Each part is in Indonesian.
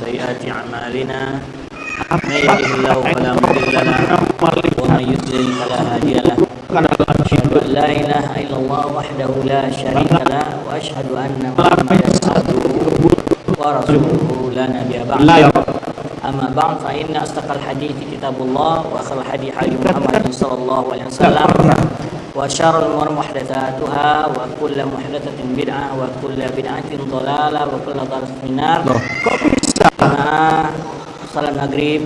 وسيئات أعمالنا من يهده الله فلا مضل له ومن يضلل فلا هادي له أشهد أن لا إله إلا الله وحده لا شريك له وأشهد أن محمدا عبده ورسوله لا نبي بعده أما بعد فإن أصدق الحديث كتاب الله وخير الهدي هدي محمد صلى الله عليه وسلم وشر الأمور محدثاتها وكل محدثة بدعة وكل بدعة ضلالة وكل ضلالة في النار. Salam maghrib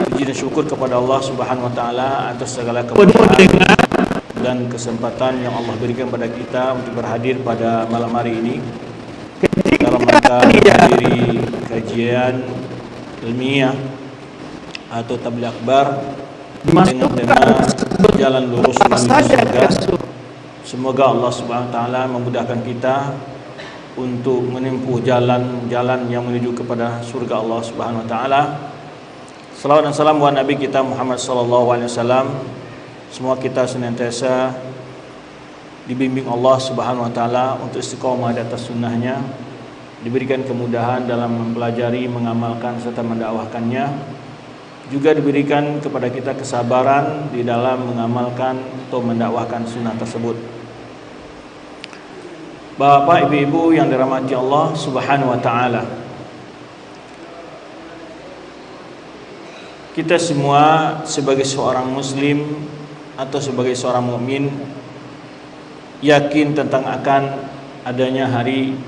puji dan syukur kepada Allah Subhanahu wa taala atas segala kemuliaan dan kesempatan yang Allah berikan pada kita untuk berhadir pada malam hari ini dalam rangka menghadiri kajian ilmiah atau tabligh akbar dengan tema jalan lurus menuju surga. Semoga Allah Subhanahu wa taala memudahkan kita untuk menempuh jalan-jalan yang menuju kepada surga Allah Subhanahu wa taala. Salawat dan salam buat Nabi kita Muhammad sallallahu alaihi wasallam. Semua kita senantiasa dibimbing Allah Subhanahu wa taala untuk istiqamah di atas sunnahnya, diberikan kemudahan dalam mempelajari, mengamalkan serta mendakwahkannya. Juga diberikan kepada kita kesabaran di dalam mengamalkan atau mendakwahkan sunnah tersebut. Bapak, ibu-ibu yang dirahmati Allah Subhanahu wa taala. Kita semua sebagai seorang muslim atau sebagai seorang mukmin yakin tentang akan adanya hari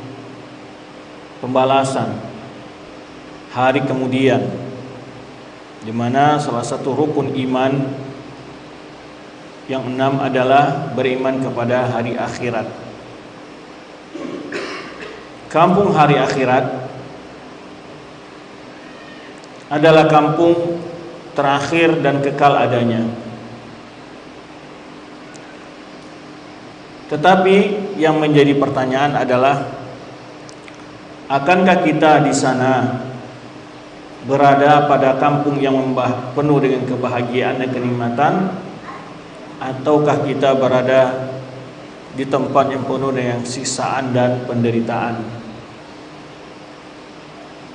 pembalasan, hari kemudian, di mana salah satu rukun iman yang 6 adalah beriman kepada hari akhirat. Kampung hari akhirat adalah kampung terakhir dan kekal adanya. Tetapi yang menjadi pertanyaan adalah, akankah kita di sana berada pada kampung yang penuh dengan kebahagiaan dan kenikmatan, ataukah kita berada di tempat yang penuh dengan siksaan dan penderitaan?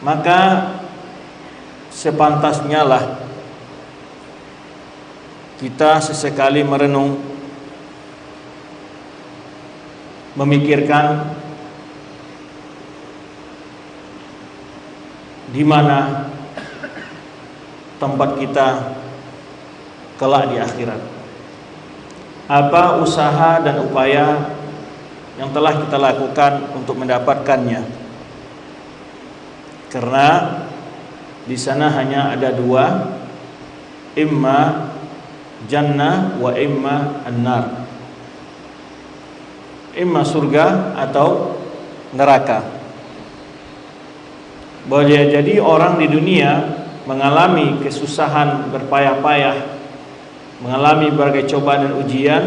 Maka sepantasnya lah kita sesekali merenung, memikirkan di mana tempat kita kelak di akhirat. Apa usaha dan upaya yang telah kita lakukan untuk mendapatkannya? Karena di sana hanya ada 2, imma jannah wa imma an-nar. Imma surga atau neraka. Boleh jadi orang di dunia mengalami kesusahan berpayah-payah, mengalami berbagai cobaan dan ujian,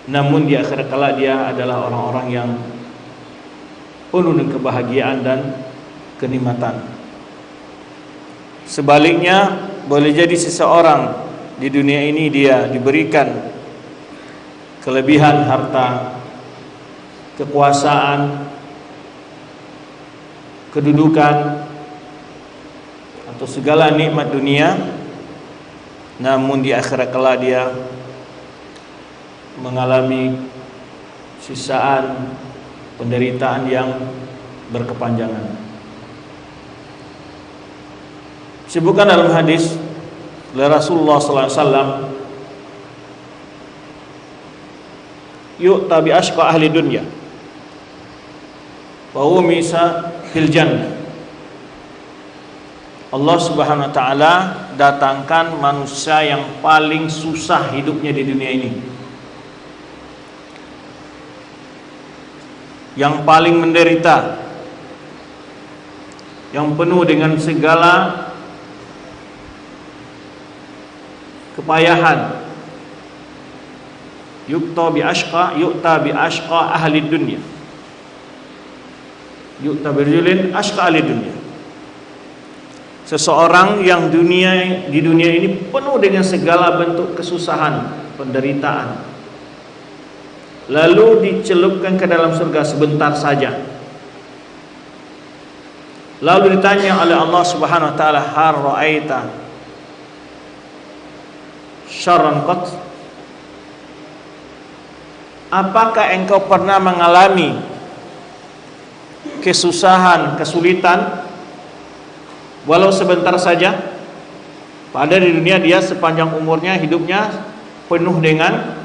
namun di akhirat kelak dia adalah orang-orang yang penuh dengan kebahagiaan dan kenikmatan. Sebaliknya, boleh jadi seseorang di dunia ini dia diberikan kelebihan harta, kekuasaan, kedudukan, atau segala nikmat dunia, namun di akhirat kelak dia mengalami siksaan, penderitaan yang berkepanjangan. Disebutkan dalam hadis oleh Rasulullah sallallahu alaihi wasallam, yu'ta bi ashqa ahli dunya wa umisa fil jannah. Allah Subhanahu wa taala datangkan manusia yang paling susah hidupnya di dunia ini, yang paling menderita, yang penuh dengan segala kepayahan. Yu'ta bi ashqa ahli dunya. Yu'ta birjulin ashqa ahli dunya. Seseorang yang di dunia ini penuh dengan segala bentuk kesusahan, penderitaan. lalu dicelupkan ke dalam surga sebentar saja. Lalu ditanya oleh Allah Subhanahu wa taala, "Har ra'aita syarran qat?" Apakah engkau pernah mengalami kesusahan, kesulitan walau sebentar saja? Padahal di dunia dia sepanjang umurnya, hidupnya penuh dengan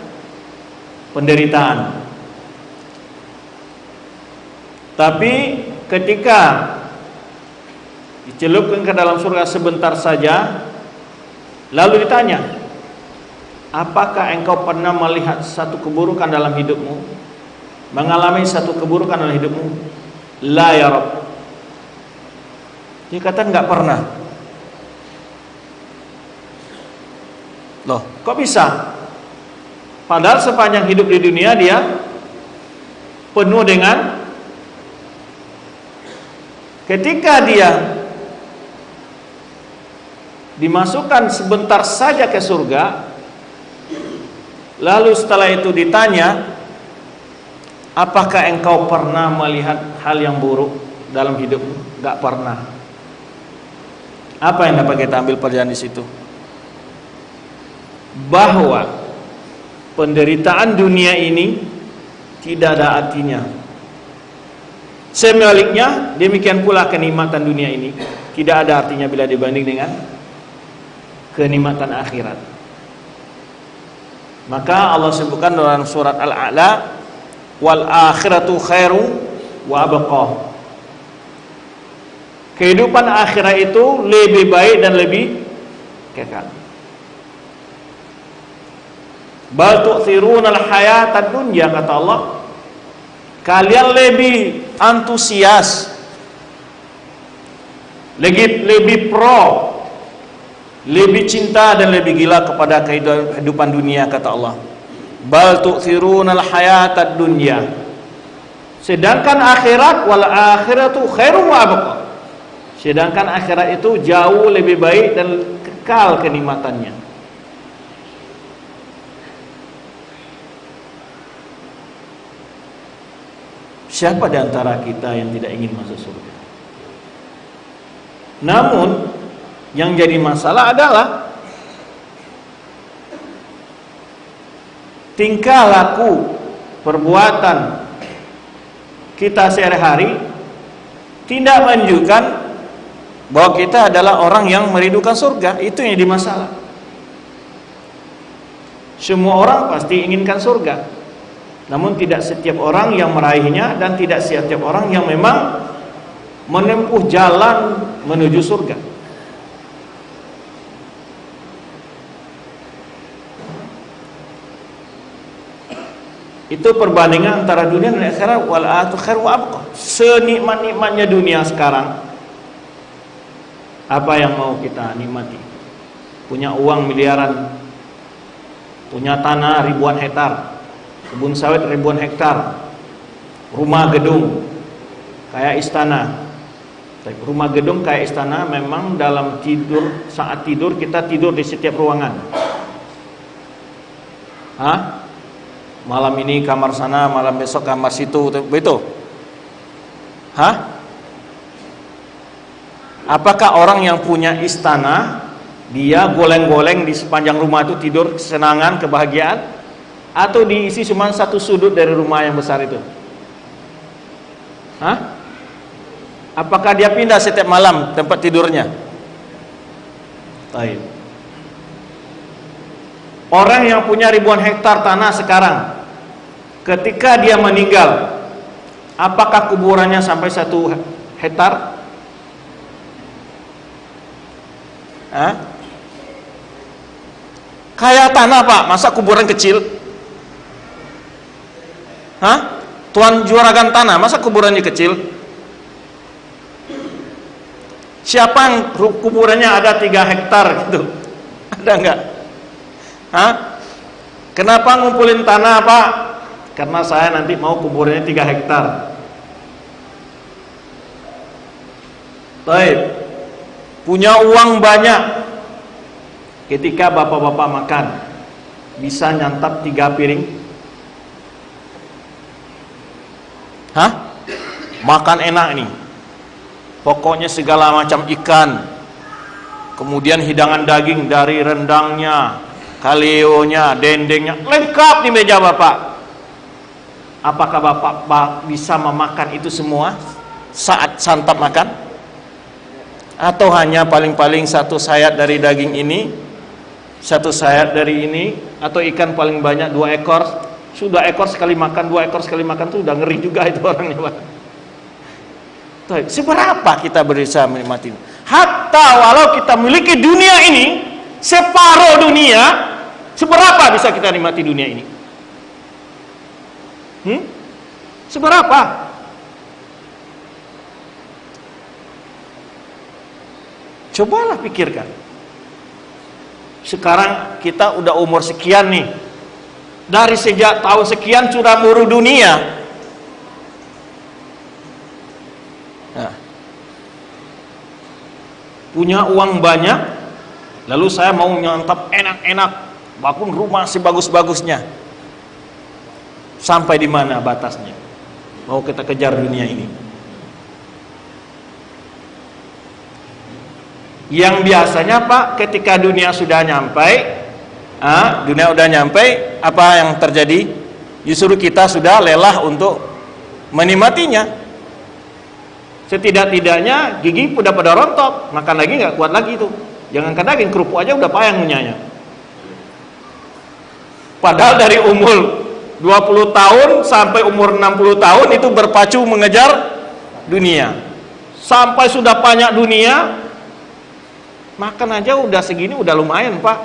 penderitaan. Tapi ketika dicelupkan ke dalam surga sebentar saja, lalu ditanya, apakah engkau pernah melihat satu keburukan dalam hidupmu? Mengalami satu keburukan dalam hidupmu? La ya Rabb. Dia kata enggak pernah. Loh, kok bisa? Padahal sepanjang hidup di dunia dia penuh dengan, ketika dia dimasukkan sebentar saja ke surga, lalu setelah itu ditanya, apakah engkau pernah melihat hal yang buruk dalam hidupmu? Enggak pernah. Apa yang dapat kita ambil pelajaran di situ? Bahwa penderitaan dunia ini tidak ada artinya. Sebaliknya, demikian pula kenikmatan dunia ini tidak ada artinya bila dibanding dengan kenikmatan akhirat. Maka Allah sebutkan dalam surat Al-A'la, wal akhiratu khairu wa abqa. Kehidupan akhirat itu lebih baik dan lebih kekal. Bal tu'thiruna al-hayatad dunya, kata Allah, kalian lebih antusias, lebih pro, lebih cinta dan lebih gila kepada kehidupan dunia, kata Allah. Bal tu'thiruna al-hayatad dunya, sedangkan akhirat, wal akhiratu khairu wa abqa, sedangkan akhirat itu jauh lebih baik dan kekal kenikmatannya. Siapa di antara kita yang tidak ingin masuk surga? Namun yang jadi masalah adalah tingkah laku, perbuatan kita sehari-hari tidak menunjukkan bahwa kita adalah orang yang merindukan surga. Itu yang jadi masalah. Semua orang pasti inginkan surga, namun tidak setiap orang yang meraihnya, dan tidak setiap orang yang memang menempuh jalan menuju surga. Itu perbandingan antara dunia dan akhirat, wal akhiratu khairu wa abqa. Senikmat-nikmatnya dunia sekarang, apa yang mau kita nikmati? Punya uang miliaran, punya tanah ribuan hektar, kebun sawit ribuan hektar, rumah gedung kayak istana. Rumah gedung kayak istana memang dalam tidur, saat tidur kita tidur di setiap ruangan. Malam ini kamar sana, malam besok kamar situ, begitu. Apakah orang yang punya istana, dia goleng-goleng di sepanjang rumah itu tidur kesenangan, kebahagiaan? Atau diisi cuma satu sudut dari rumah yang besar itu? Apakah dia pindah setiap malam tempat tidurnya? Baik. Orang yang punya ribuan hektar tanah sekarang, ketika dia meninggal, apakah kuburannya sampai 1 hektar? Kayak tanah, Pak, masa kuburan kecil? Tuan juragan tanah, masa kuburannya kecil? Siapa yang kuburannya ada 3 hektar gitu? Ada enggak? Kenapa ngumpulin tanah, Pak? Karena saya nanti mau kuburannya 3 hektar. Baik. Punya uang banyak, ketika bapak-bapak makan bisa nyantap 3 piring Hah? Makan enak nih. Pokoknya segala macam ikan. Kemudian hidangan daging dari rendangnya, kaleonya, dendengnya, lengkap di meja Bapak. Apakah Bapak bisa memakan itu semua saat santap makan? Atau hanya paling-paling satu sayap dari daging ini, satu sayap dari ini, atau ikan paling banyak 2 ekor? Sudah ekor sekali makan, 2 ekor sekali makan tuh udah ngeri juga itu orangnya, Pak. Seberapa kita berusaha menikmati? Hatta walau kita memiliki dunia ini, separuh dunia, seberapa bisa kita nikmati dunia ini? Seberapa? Cobalah pikirkan. Sekarang kita udah umur sekian nih. Dari sejak tahun sekian sudah muru dunia. Nah, punya uang banyak, lalu saya mau nyantap enak-enak, bangun rumah sebagus-bagusnya. Sampai di mana batasnya? Mau kita kejar dunia ini? Yang biasanya Pak, ketika dunia sudah nyampe, apa yang terjadi? Justru kita sudah lelah untuk menikmatinya. Setidak-tidaknya gigi udah pada rontok, makan lagi nggak kuat lagi itu. Jangankan daging, kerupuk aja udah payang ngunyahnya. Padahal dari umur 20 tahun sampai umur 60 tahun itu berpacu mengejar dunia. Sampai sudah banyak dunia, makan aja udah segini udah lumayan, Pak.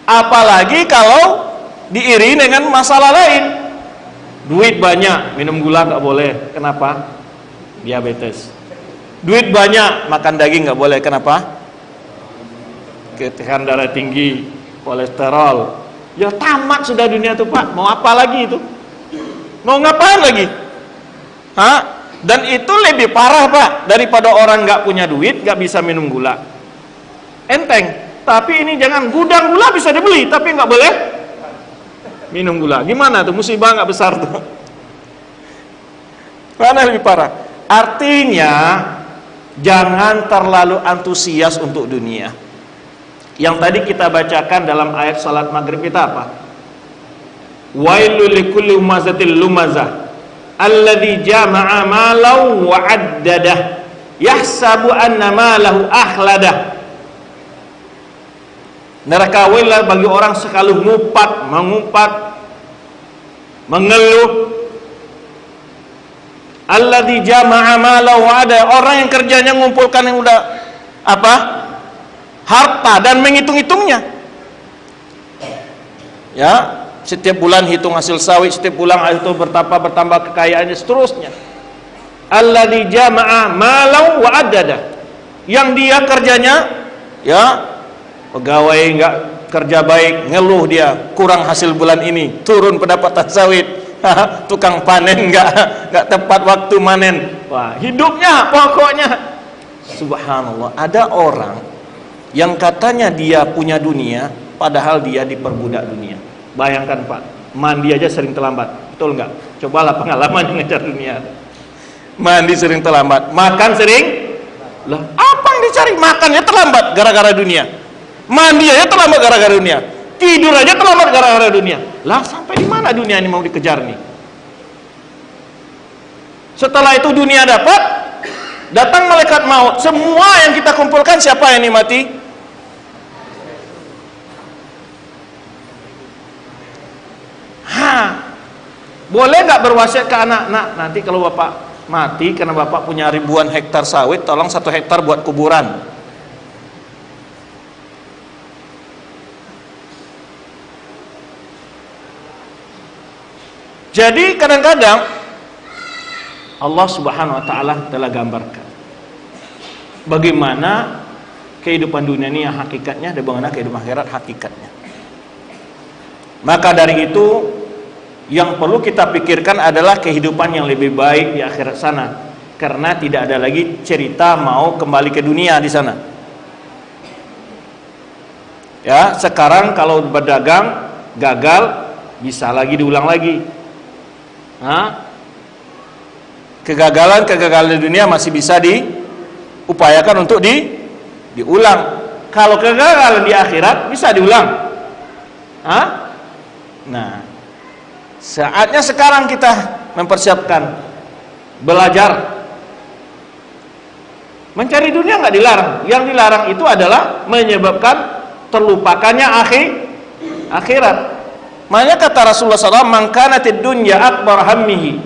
Apalagi kalau diiringi dengan masalah lain. Duit banyak, minum gula nggak boleh. Kenapa? Diabetes. Duit banyak, makan daging nggak boleh. Kenapa? Tekanan darah tinggi, kolesterol. Ya tamat sudah dunia tuh, Pak. Mau apa lagi itu? Mau ngapain lagi? Hah? Dan itu lebih parah, Pak, daripada orang nggak punya duit, nggak bisa minum gula. Enteng. Tapi ini jangan, gudang gula bisa dibeli, tapi nggak boleh minum gula. Gimana tuh? Musibah nggak besar tuh? Mana lebih parah? Artinya jangan terlalu antusias untuk dunia. Yang tadi kita bacakan dalam ayat salat maghrib kita apa? Wailul likulli humazatil lumazah alladzi jama'a malau wa 'addadah yahsabu anna malahu akhladah. Neraka wailah bagi orang sekali mengumpat, mengeluh. Alladzi jama'a malahu wa 'addadah, orang yang kerjanya ngumpulkan yang udah apa? Harta dan menghitung-hitungnya. Ya, setiap bulan hitung hasil sawit, setiap bulan itu bertambah kekayaannya seterusnya. Alladzi jama'a malau wa 'addadah. Yang dia kerjanya ya pegawai nggak kerja baik, ngeluh dia kurang hasil bulan ini, turun pendapatan sawit, tukang panen nggak tepat waktu manen. Wah, hidupnya pokoknya subhanallah. Ada orang yang katanya dia punya dunia, padahal dia diperbudak dunia. Bayangkan Pak, mandi aja sering terlambat, betul nggak? Cobalah pengalaman ngejar dunia. Mandi sering terlambat, makan sering. Lah, apa yang dicari? Makannya terlambat gara-gara dunia. Mandi aja terlambat gara-gara dunia. Tidur aja terlambat gara-gara dunia. Lah, sampai di mana dunia ini mau dikejar nih? Setelah itu dunia dapat, datang malaikat maut. Semua yang kita kumpulkan siapa yang nikmati? Boleh nggak berwasiat ke anak? Nah, nanti kalau bapak mati karena bapak punya ribuan hektar sawit, tolong 1 hektar buat kuburan. Jadi kadang-kadang Allah Subhanahu wa taala telah gambarkan bagaimana kehidupan dunia ini yang hakikatnya dan bagaimana kehidupan akhirat hakikatnya. Maka dari itu yang perlu kita pikirkan adalah kehidupan yang lebih baik di akhirat sana, karena tidak ada lagi cerita mau kembali ke dunia di sana. Ya, sekarang kalau berdagang gagal, bisa lagi diulang lagi. Kegagalan di dunia masih bisa diupayakan untuk diulang. Kalau kegagalan di akhirat bisa diulang. Nah, saatnya sekarang kita mempersiapkan, belajar. Mencari dunia nggak dilarang. Yang dilarang itu adalah menyebabkan terlupakannya akhirat. Makanya kata Rasulullah SAW, "Man kanatid dunya akbar hammihi,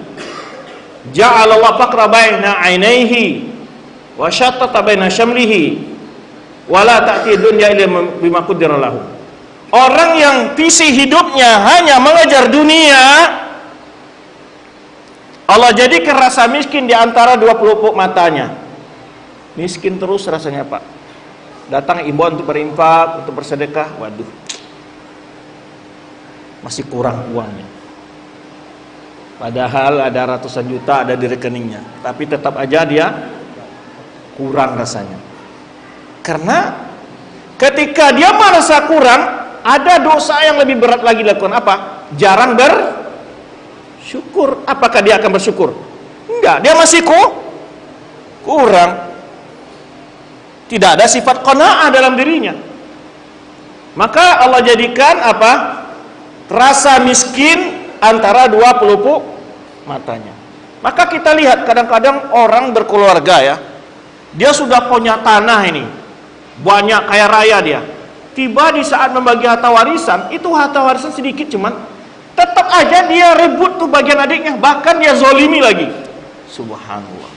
ja'alallahu faqra baina 'ainaihi wa syattata baina syamlihi, wa la ta'ti dunya illa bima qaddara lahu." Orang yang visi hidupnya hanya mengejar dunia, Allah jadikan rasa miskin di antara dua pelupuk matanya. Miskin terus rasanya, Pak. Datang imbauan untuk berinfak, untuk bersedekah, waduh, masih kurang uangnya. Padahal ada ratusan juta ada di rekeningnya, tapi tetap aja dia kurang rasanya. Karena ketika dia merasa kurang, ada dosa yang lebih berat lagi dilakukan, apa? Jarang bersyukur. Apakah dia akan bersyukur? Enggak, dia masih kurang. Tidak ada sifat qanaah dalam dirinya. Maka Allah jadikan apa? Rasa miskin antara dua pelupuk matanya. Maka kita lihat kadang-kadang orang berkeluarga ya, dia sudah punya tanah ini, banyak kaya raya dia. Tiba di saat membagi harta warisan, itu harta warisan sedikit cuman, tetap aja dia rebut tuh bagian adiknya, bahkan dia zolimi lagi. Subhanallah.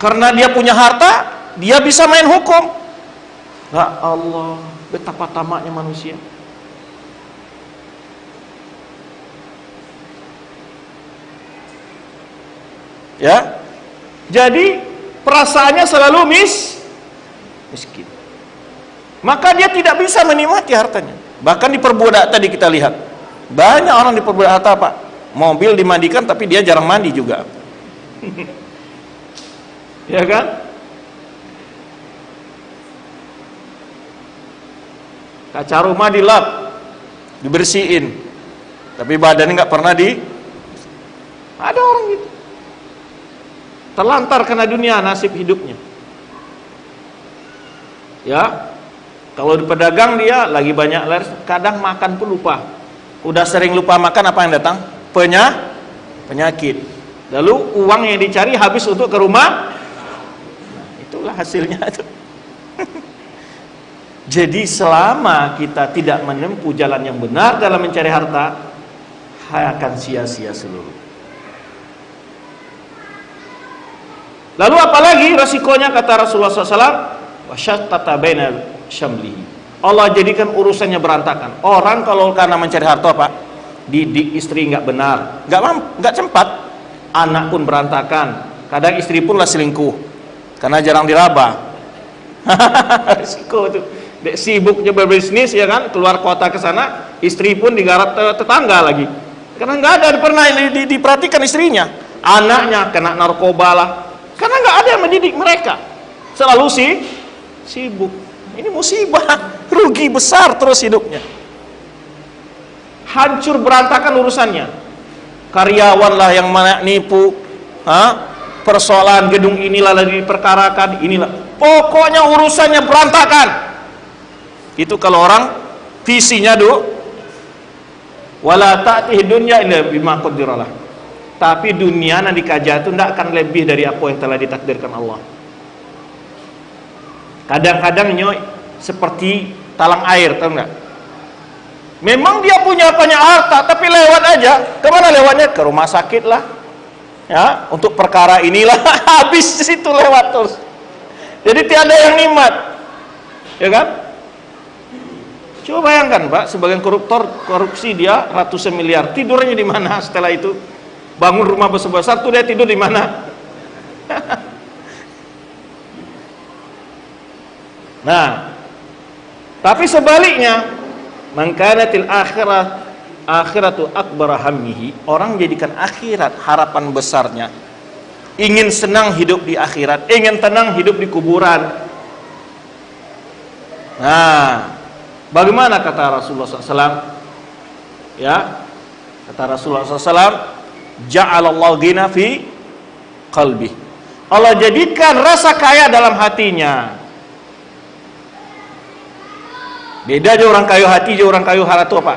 Karena dia punya harta, dia bisa main hukum. Ya Allah, betapa tamaknya manusia. Ya, jadi perasaannya selalu miskin. Maka dia tidak bisa menikmati hartanya. Bahkan diperbudak tadi kita lihat, banyak orang diperbudak harta, Pak. Mobil dimandikan tapi dia jarang mandi juga. Ya kan? Kaca rumah dilap, dibersihin, tapi badannya nggak pernah ada orang gitu. Terlantar karena dunia nasib hidupnya. Ya, kalau di pedagang dia lagi banyak laris, kadang makan pun lupa. Udah sering lupa makan, apa yang datang? Penyakit. Lalu uang yang dicari habis untuk ke rumah. Itulah hasilnya itu. Jadi selama kita tidak menempuh jalan yang benar dalam mencari harta, akan sia-sia seluruh. Lalu apalagi resikonya, kata Rasulullah SAW, wasyattata baina syamlihi. Allah jadikan urusannya berantakan. Orang kalau karena mencari harta, Pak, didik istri nggak benar, nggak sempat, anak pun berantakan. Kadang istri pun lah selingkuh karena jarang diraba. Risiko itu. Dek sibuknya berbisnis ya kan, keluar kota ke sana, istri pun digarap tetangga lagi. Karena nggak ada pernah diperhatikan istrinya. Anaknya kena narkoba lah. Karena nggak ada yang mendidik mereka. Selalu sibuk. Ini musibah, rugi besar terus hidupnya. Hancur berantakan urusannya. Karyawan lah yang nipu, persoalan gedung inilah lagi diperkarakan, inilah. Pokoknya urusannya berantakan. Itu kalau orang visinya wala ta'tihi dunya illa bima qaddaralah. Tapi dunia yang dikaja itu tidak akan lebih dari apa yang telah ditakdirkan Allah. Kadang-kadang nyoy seperti talang air, tahu nggak? Memang dia punya banyak harta, tapi lewat aja. Kemana lewatnya? Ke rumah sakit lah, ya, untuk perkara inilah. Habis situ lewat terus. Jadi tiada yang nikmat, ya kan? Coba bayangkan, Pak, sebagian koruptor korupsi dia ratusan miliar, tidurnya di mana setelah itu? Bangun rumah besar-besar tuh dia tidur di mana? Nah, tapi sebaliknya, mangkanatil akhiratu akbar hammihi, orang jadikan akhirat harapan besarnya. Ingin senang hidup di akhirat, ingin tenang hidup di kuburan. Nah, Bagaimana kata Rasulullah SAW? Ya, kata Rasulullah SAW, ja'alallahu ghina fi qalbi. Allah jadikan rasa kaya dalam hatinya. Beda aja orang kayu hati aja orang kayu harta itu apa?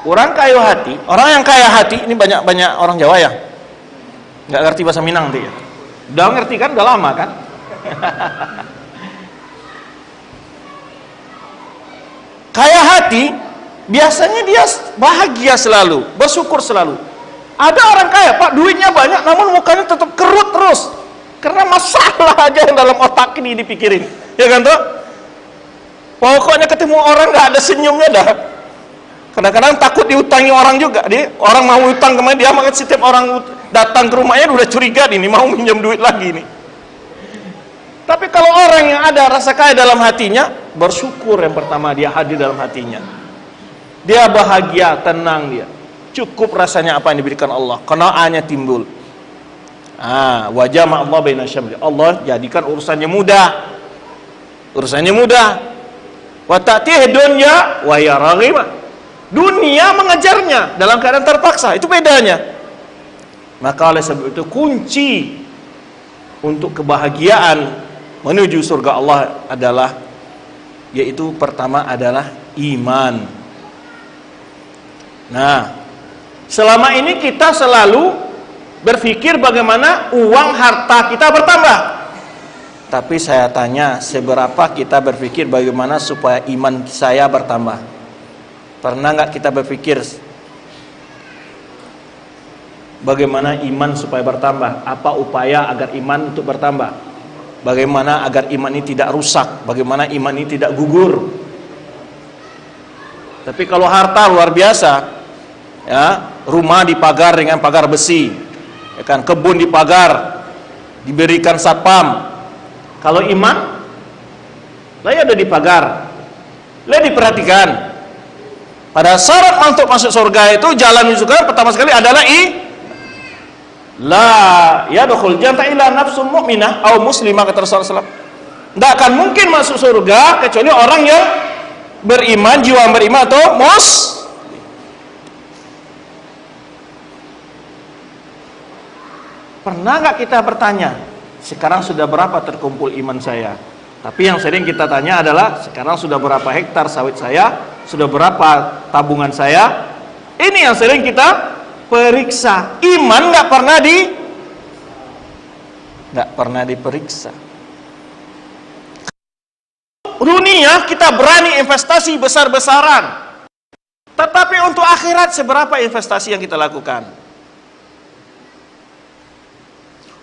Orang kayu hati, orang yang kaya hati ini banyak orang Jawa ya, nggak ngerti bahasa Minang nanti ya. Udah ngerti kan, udah lama kan? Kaya hati biasanya dia bahagia selalu, bersyukur selalu. Ada orang kaya, Pak, duitnya banyak namun mukanya tetap kerut terus karena masalah aja yang dalam otak ini dipikirin, ya kan tuh? Pokoknya ketemu orang nggak ada senyumnya dah. Kadang-kadang takut diutangi orang juga. Orang mau utang kemana dia, maka setiap orang datang ke rumahnya udah curiga nih mau minjem duit lagi nih. Tapi kalau orang yang ada rasa kaya dalam hatinya, bersyukur yang pertama dia hadir dalam hatinya. Dia bahagia, tenang dia. Cukup rasanya apa yang diberikan Allah. Qanaahnya timbul. Wajah Allah baina syamli. Allah jadikan urusannya mudah. Urusannya mudah. Wa ta'tih dunya wa ya raghibah. Dunia mengejarnya dalam keadaan terpaksa, itu bedanya. Maka oleh sebab itu kunci untuk kebahagiaan menuju surga Allah adalah, yaitu pertama adalah iman. Nah, selama ini kita selalu berpikir bagaimana uang harta kita bertambah. Tapi saya tanya, seberapa kita berpikir bagaimana supaya iman saya bertambah? Pernah nggak kita berpikir bagaimana iman supaya bertambah? Apa upaya agar iman untuk bertambah? Bagaimana agar iman ini tidak rusak? Bagaimana iman ini tidak gugur? Tapi kalau harta luar biasa, ya, rumah dipagar dengan pagar besi, ya kan, kebun dipagar, diberikan satpam. Kalau iman, lah ya ada dipagar, lah diperhatikan. Pada syarat untuk masuk surga itu jalan surga pertama sekali adalah la yadkhul jannata illa nafsun mu'minah atau muslimah, kata Rasulullah SAW. Tidak akan mungkin masuk surga kecuali orang yang beriman, jiwa beriman atau Pernah nggak kita bertanya, sekarang sudah berapa terkumpul iman saya? Tapi yang sering kita tanya adalah, sekarang sudah berapa hektar sawit saya? Sudah berapa tabungan saya? Ini yang sering kita periksa. Iman nggak pernah diperiksa. Dunia kita berani investasi besar-besaran, tetapi untuk akhirat seberapa investasi yang kita lakukan?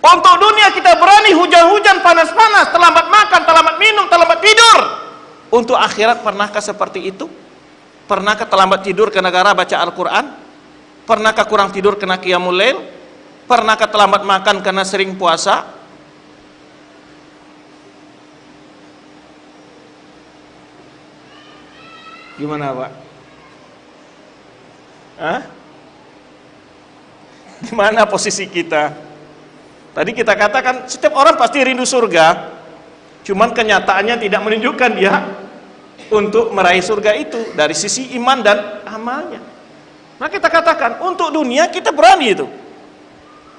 Untuk dunia kita berani hujan-hujan, panas-panas, terlambat makan, terlambat minum, terlambat tidur. Untuk akhirat pernahkah seperti itu? Pernahkah terlambat tidur karena gara baca Al-Quran? Pernahkah kurang tidur karena qiyamul lail? Pernahkah terlambat makan karena sering puasa? Gimana, Pak? Gimana posisi kita? Tadi kita katakan setiap orang pasti rindu surga, cuman kenyataannya tidak menunjukkan dia untuk meraih surga itu dari sisi iman dan amalnya. Nah, kita katakan untuk dunia kita berani itu.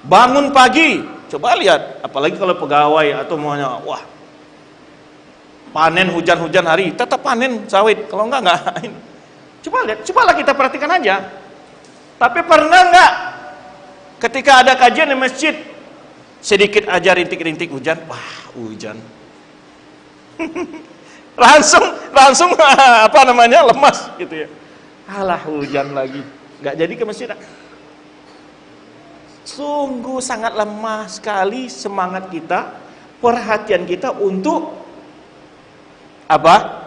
Bangun pagi, coba lihat, apalagi kalau pegawai atau maunya, wah, panen hujan-hujan hari, tetap panen sawit, kalau enggak. Coba lihat, cobalah kita perhatikan aja. Tapi pernah enggak ketika ada kajian di masjid, sedikit aja rintik-rintik hujan, wah, hujan. langsung apa namanya, lemas gitu ya. Alah, hujan lagi, nggak jadi ke masjid. Sungguh sangat lemah sekali semangat kita, perhatian kita untuk apa?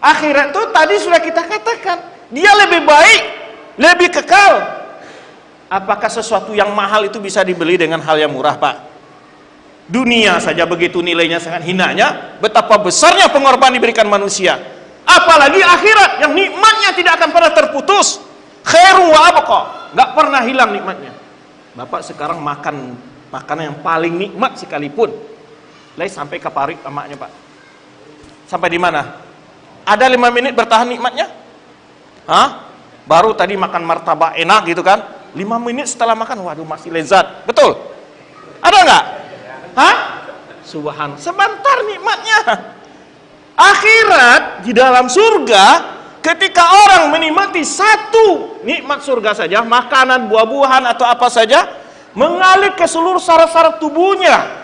Akhirat itu tadi sudah kita katakan, dia lebih baik, lebih kekal. Apakah sesuatu yang mahal itu bisa dibeli dengan hal yang murah, Pak? Dunia saja begitu nilainya sangat hinanya, betapa besarnya pengorbanan diberikan manusia. Apalagi akhirat yang nikmatnya tidak akan pernah terputus. Khairu wa abqa, nggak pernah hilang nikmatnya. Bapak sekarang makan makanan yang paling nikmat sekalipun, sampai ke parik emaknya, Pak. Sampai di mana? Ada 5 menit bertahan nikmatnya? Hah? Baru tadi makan martabak enak gitu kan, 5 menit setelah makan, waduh masih lezat. Betul? Ada nggak? Hah? Subhan, sebentar nikmatnya. Akhirat di dalam surga, ketika orang menikmati satu nikmat surga saja, makanan, buah-buahan atau apa saja, mengalir ke seluruh saraf-saraf tubuhnya.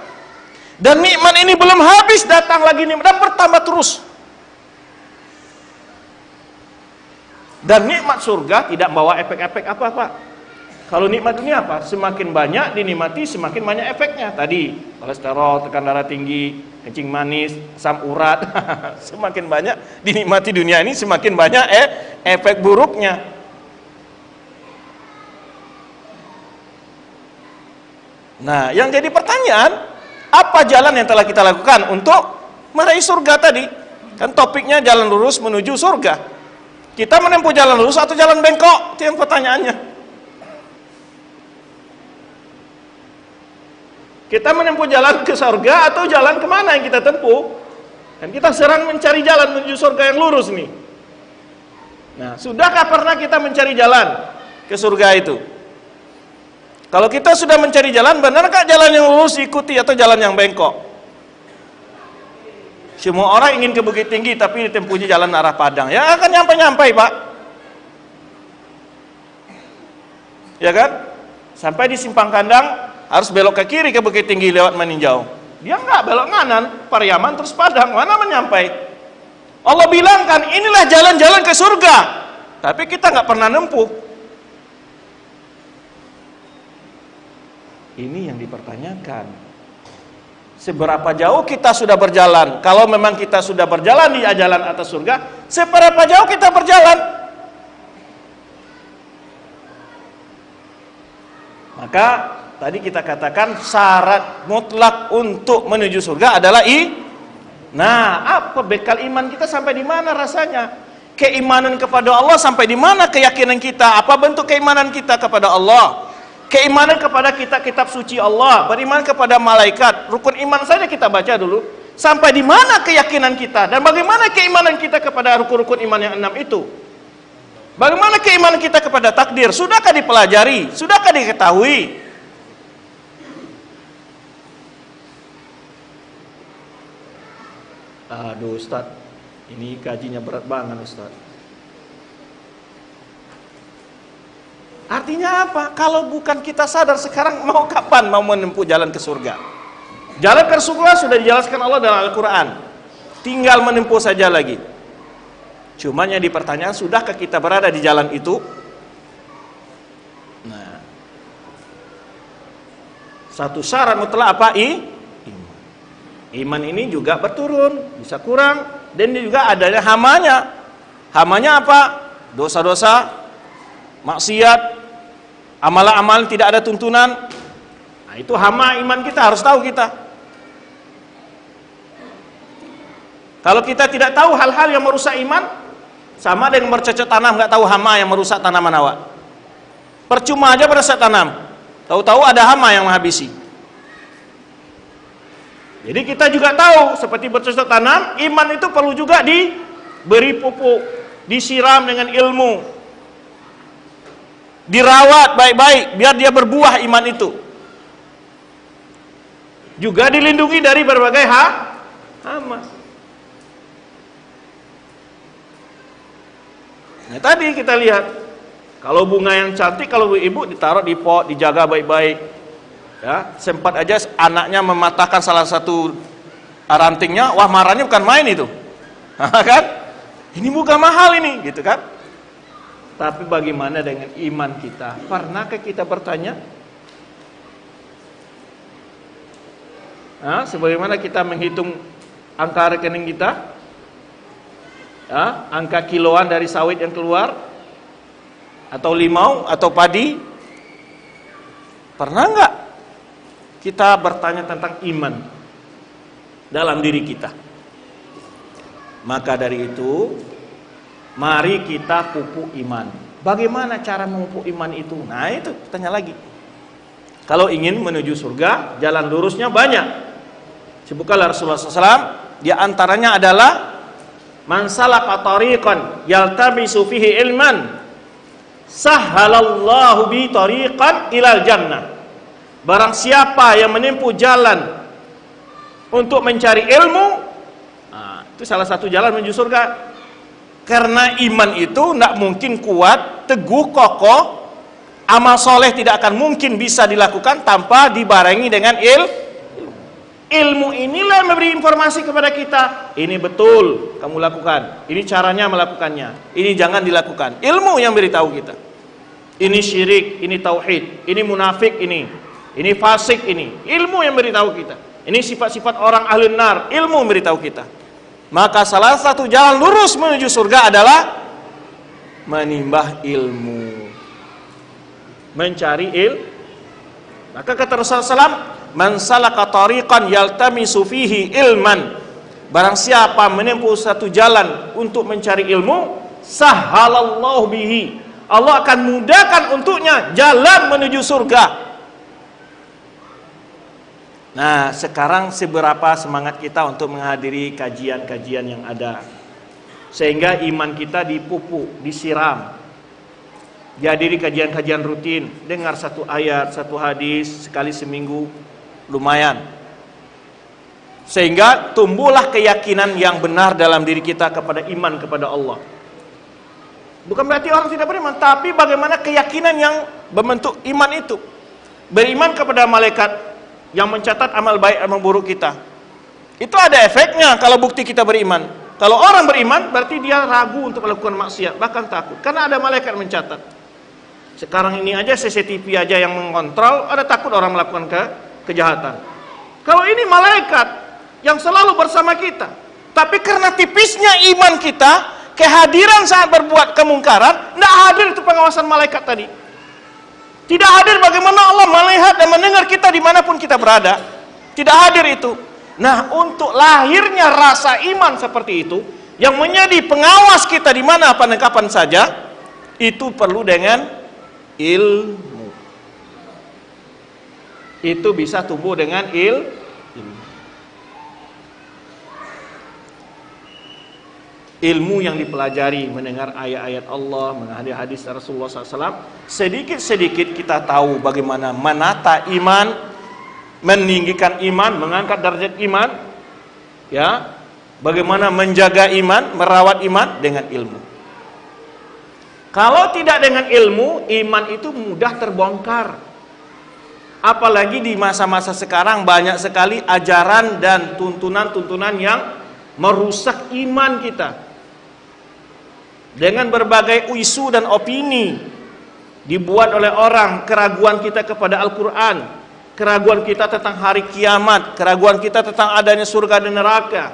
Dan nikmat ini belum habis, datang lagi nikmat dan bertambah terus. Dan nikmat surga tidak membawa efek-efek apa-apa. Kalau nikmat dunia apa? Semakin banyak dinikmati, semakin banyak efeknya. Tadi kolesterol, tekanan darah tinggi, kencing manis, asam urat. Semakin banyak dinikmati dunia ini, semakin banyak efek buruknya. Nah, yang jadi pertanyaan, apa jalan yang telah kita lakukan untuk meraih surga tadi? Kan topiknya jalan lurus menuju surga. Kita menempuh jalan lurus atau jalan bengkok? Itu yang pertanyaannya. Kita menempuh jalan ke surga atau jalan kemana yang kita tempuh? Dan kita serang mencari jalan menuju surga yang lurus nih. Nah, sudahkah pernah kita mencari jalan ke surga itu? Kalau kita sudah mencari jalan, benarkah jalan yang lurus ikuti atau jalan yang bengkok? Semua orang ingin ke Bukit Tinggi, tapi ditempuhnya jalan arah Padang. Ya akan nyampe-nyampe, Pak. Ya kan? Sampai di Simpang Kandang, harus belok ke kiri ke Bukit Tinggi lewat Meninjau. Dia enggak, belok kanan, Pariaman terus Padang. Mana menyampai? Allah bilang kan, inilah jalan-jalan ke surga. Tapi kita nggak pernah nempuh. Ini yang dipertanyakan. Seberapa jauh kita sudah berjalan? Kalau memang kita sudah berjalan di jalan atas surga, seberapa jauh kita berjalan? Maka tadi kita katakan syarat mutlak untuk menuju surga adalah Nah, apa bekal iman kita sampai di mana rasanya? Keimanan kepada Allah sampai di mana keyakinan kita? Apa bentuk keimanan kita kepada Allah? Keimanan kepada kitab suci Allah, beriman kepada malaikat, rukun iman saja kita baca dulu. Sampai di mana keyakinan kita dan bagaimana keimanan kita kepada rukun-rukun iman yang 6 itu? Bagaimana keimanan kita kepada takdir? Sudahkah dipelajari? Sudahkah diketahui? Aduh Ustaz, ini kajinya berat banget Ustaz. Artinya apa? Kalau bukan kita sadar sekarang, mau kapan mau menempuh jalan ke surga? Jalan ke surga sudah dijelaskan Allah dalam Al-Quran. Tinggal menempuh saja lagi. Cuma yang dipertanyakan, sudahkah kita berada di jalan itu? Nah, satu syarat mutlak apa? Iman. Iman ini juga berturun, bisa kurang, dan juga adanya hamanya. Hamanya apa? Dosa-dosa, maksiat, amalan-amalan tidak ada tuntunan. Nah, itu hama iman kita, harus tahu kita. Kalau kita tidak tahu hal-hal yang merusak iman, sama dengan bercocok tanam, nggak tahu hama yang merusak tanaman awak. Percuma aja pada saat tanam, tahu-tahu ada hama yang menghabisi. Jadi kita juga tahu, seperti bercocok tanam, iman itu perlu juga diberi pupuk, disiram dengan ilmu, dirawat baik-baik biar dia berbuah iman itu. Juga dilindungi dari berbagai hama. Nah, tadi kita lihat, kalau bunga yang cantik, kalau ibu ditaruh di pot, dijaga baik-baik. Ya, sempat aja anaknya mematahkan salah satu rantingnya, wah marahnya bukan main itu. Kan? Ini bukan mahal ini, gitu kan? Tapi bagaimana dengan iman kita? Pernahkah kita bertanya? Sebagaimana kita menghitung angka rekening kita, angka kiloan dari sawit yang keluar, atau limau, atau padi. Pernah nggak kita bertanya tentang iman dalam diri kita? Maka dari itu, mari kita pupuk iman. Bagaimana cara memupuk iman itu? Nah itu, tanya lagi. Kalau ingin menuju surga, jalan lurusnya banyak. Sebutkanlah Rasulullah SAW, di antaranya adalah Man salaka tariqan yaltamisu fihi ilman sahhalallahu bi tariqan ilal jannah. Barang siapa yang menempuh jalan untuk mencari ilmu, itu salah satu jalan menuju surga. Karena iman itu tidak mungkin kuat, teguh, kokoh. Amal soleh tidak akan mungkin bisa dilakukan tanpa dibarengi dengan ilmu. Inilah yang memberi informasi kepada kita. Ini betul kamu lakukan, ini caranya melakukannya, ini jangan dilakukan. Ilmu yang beritahu kita. Ini syirik, ini tauhid, ini munafik, ini fasik, ini ilmu yang beritahu kita. Ini sifat-sifat orang ahli nar, ilmu yang beritahu kita. Maka salah satu jalan lurus menuju surga adalah menimbah ilmu, mencari Maka kata Rasulullah SAW, man salaka tariqan yaltamisu fihi ilman, barang siapa menempuh satu jalan untuk mencari ilmu, sahhalallahu bihi, Allah akan mudahkan untuknya jalan menuju surga. Nah, sekarang seberapa semangat kita untuk menghadiri kajian-kajian yang ada, sehingga iman kita dipupuk, disiram. Dihadiri kajian-kajian rutin, dengar satu ayat, satu hadis sekali seminggu, lumayan. Sehingga tumbuhlah keyakinan yang benar dalam diri kita kepada iman kepada Allah. Bukan berarti orang tidak beriman, tapi bagaimana keyakinan yang membentuk iman itu. Beriman kepada malaikat yang mencatat amal baik amal buruk kita, itu ada efeknya kalau bukti kita beriman. Kalau orang beriman berarti dia ragu untuk melakukan maksiat, bahkan takut karena ada malaikat mencatat. Sekarang ini aja CCTV aja yang mengontrol, ada takut orang melakukan kejahatan. Kalau ini malaikat yang selalu bersama kita, tapi karena tipisnya iman kita, kehadiran saat berbuat kemungkaran, tidak hadir itu pengawasan malaikat tadi. Tidak hadir bagaimana Allah melihat dan mendengar kita dimanapun kita berada. Tidak hadir itu. Nah, untuk lahirnya rasa iman seperti itu, yang menjadi pengawas kita di mana apa dan kapan saja, itu perlu dengan ilmu. Itu bisa tumbuh dengan ilmu yang dipelajari, mendengar ayat-ayat Allah, menghadiri hadis Rasulullah SAW. Sedikit-sedikit kita tahu bagaimana menata iman, meninggikan iman, mengangkat derajat iman, ya, bagaimana menjaga iman, merawat iman dengan ilmu. Kalau tidak dengan ilmu, iman itu mudah terbongkar. Apalagi di masa-masa sekarang banyak sekali ajaran dan tuntunan-tuntunan yang merusak iman kita. Dengan berbagai isu dan opini dibuat oleh orang, keraguan kita kepada Al-Quran, keraguan kita tentang hari kiamat, keraguan kita tentang adanya surga dan neraka,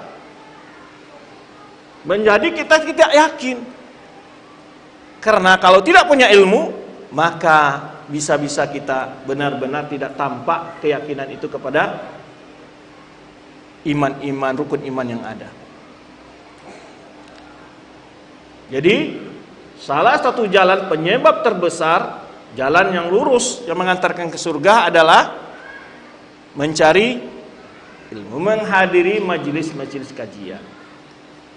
menjadi kita tidak yakin. Karena kalau tidak punya ilmu, maka bisa-bisa kita benar-benar tidak tampak keyakinan itu kepada iman-iman, rukun iman yang ada. Jadi salah satu jalan penyebab terbesar, jalan yang lurus yang mengantarkan ke surga adalah mencari ilmu, menghadiri majelis-majelis kajian.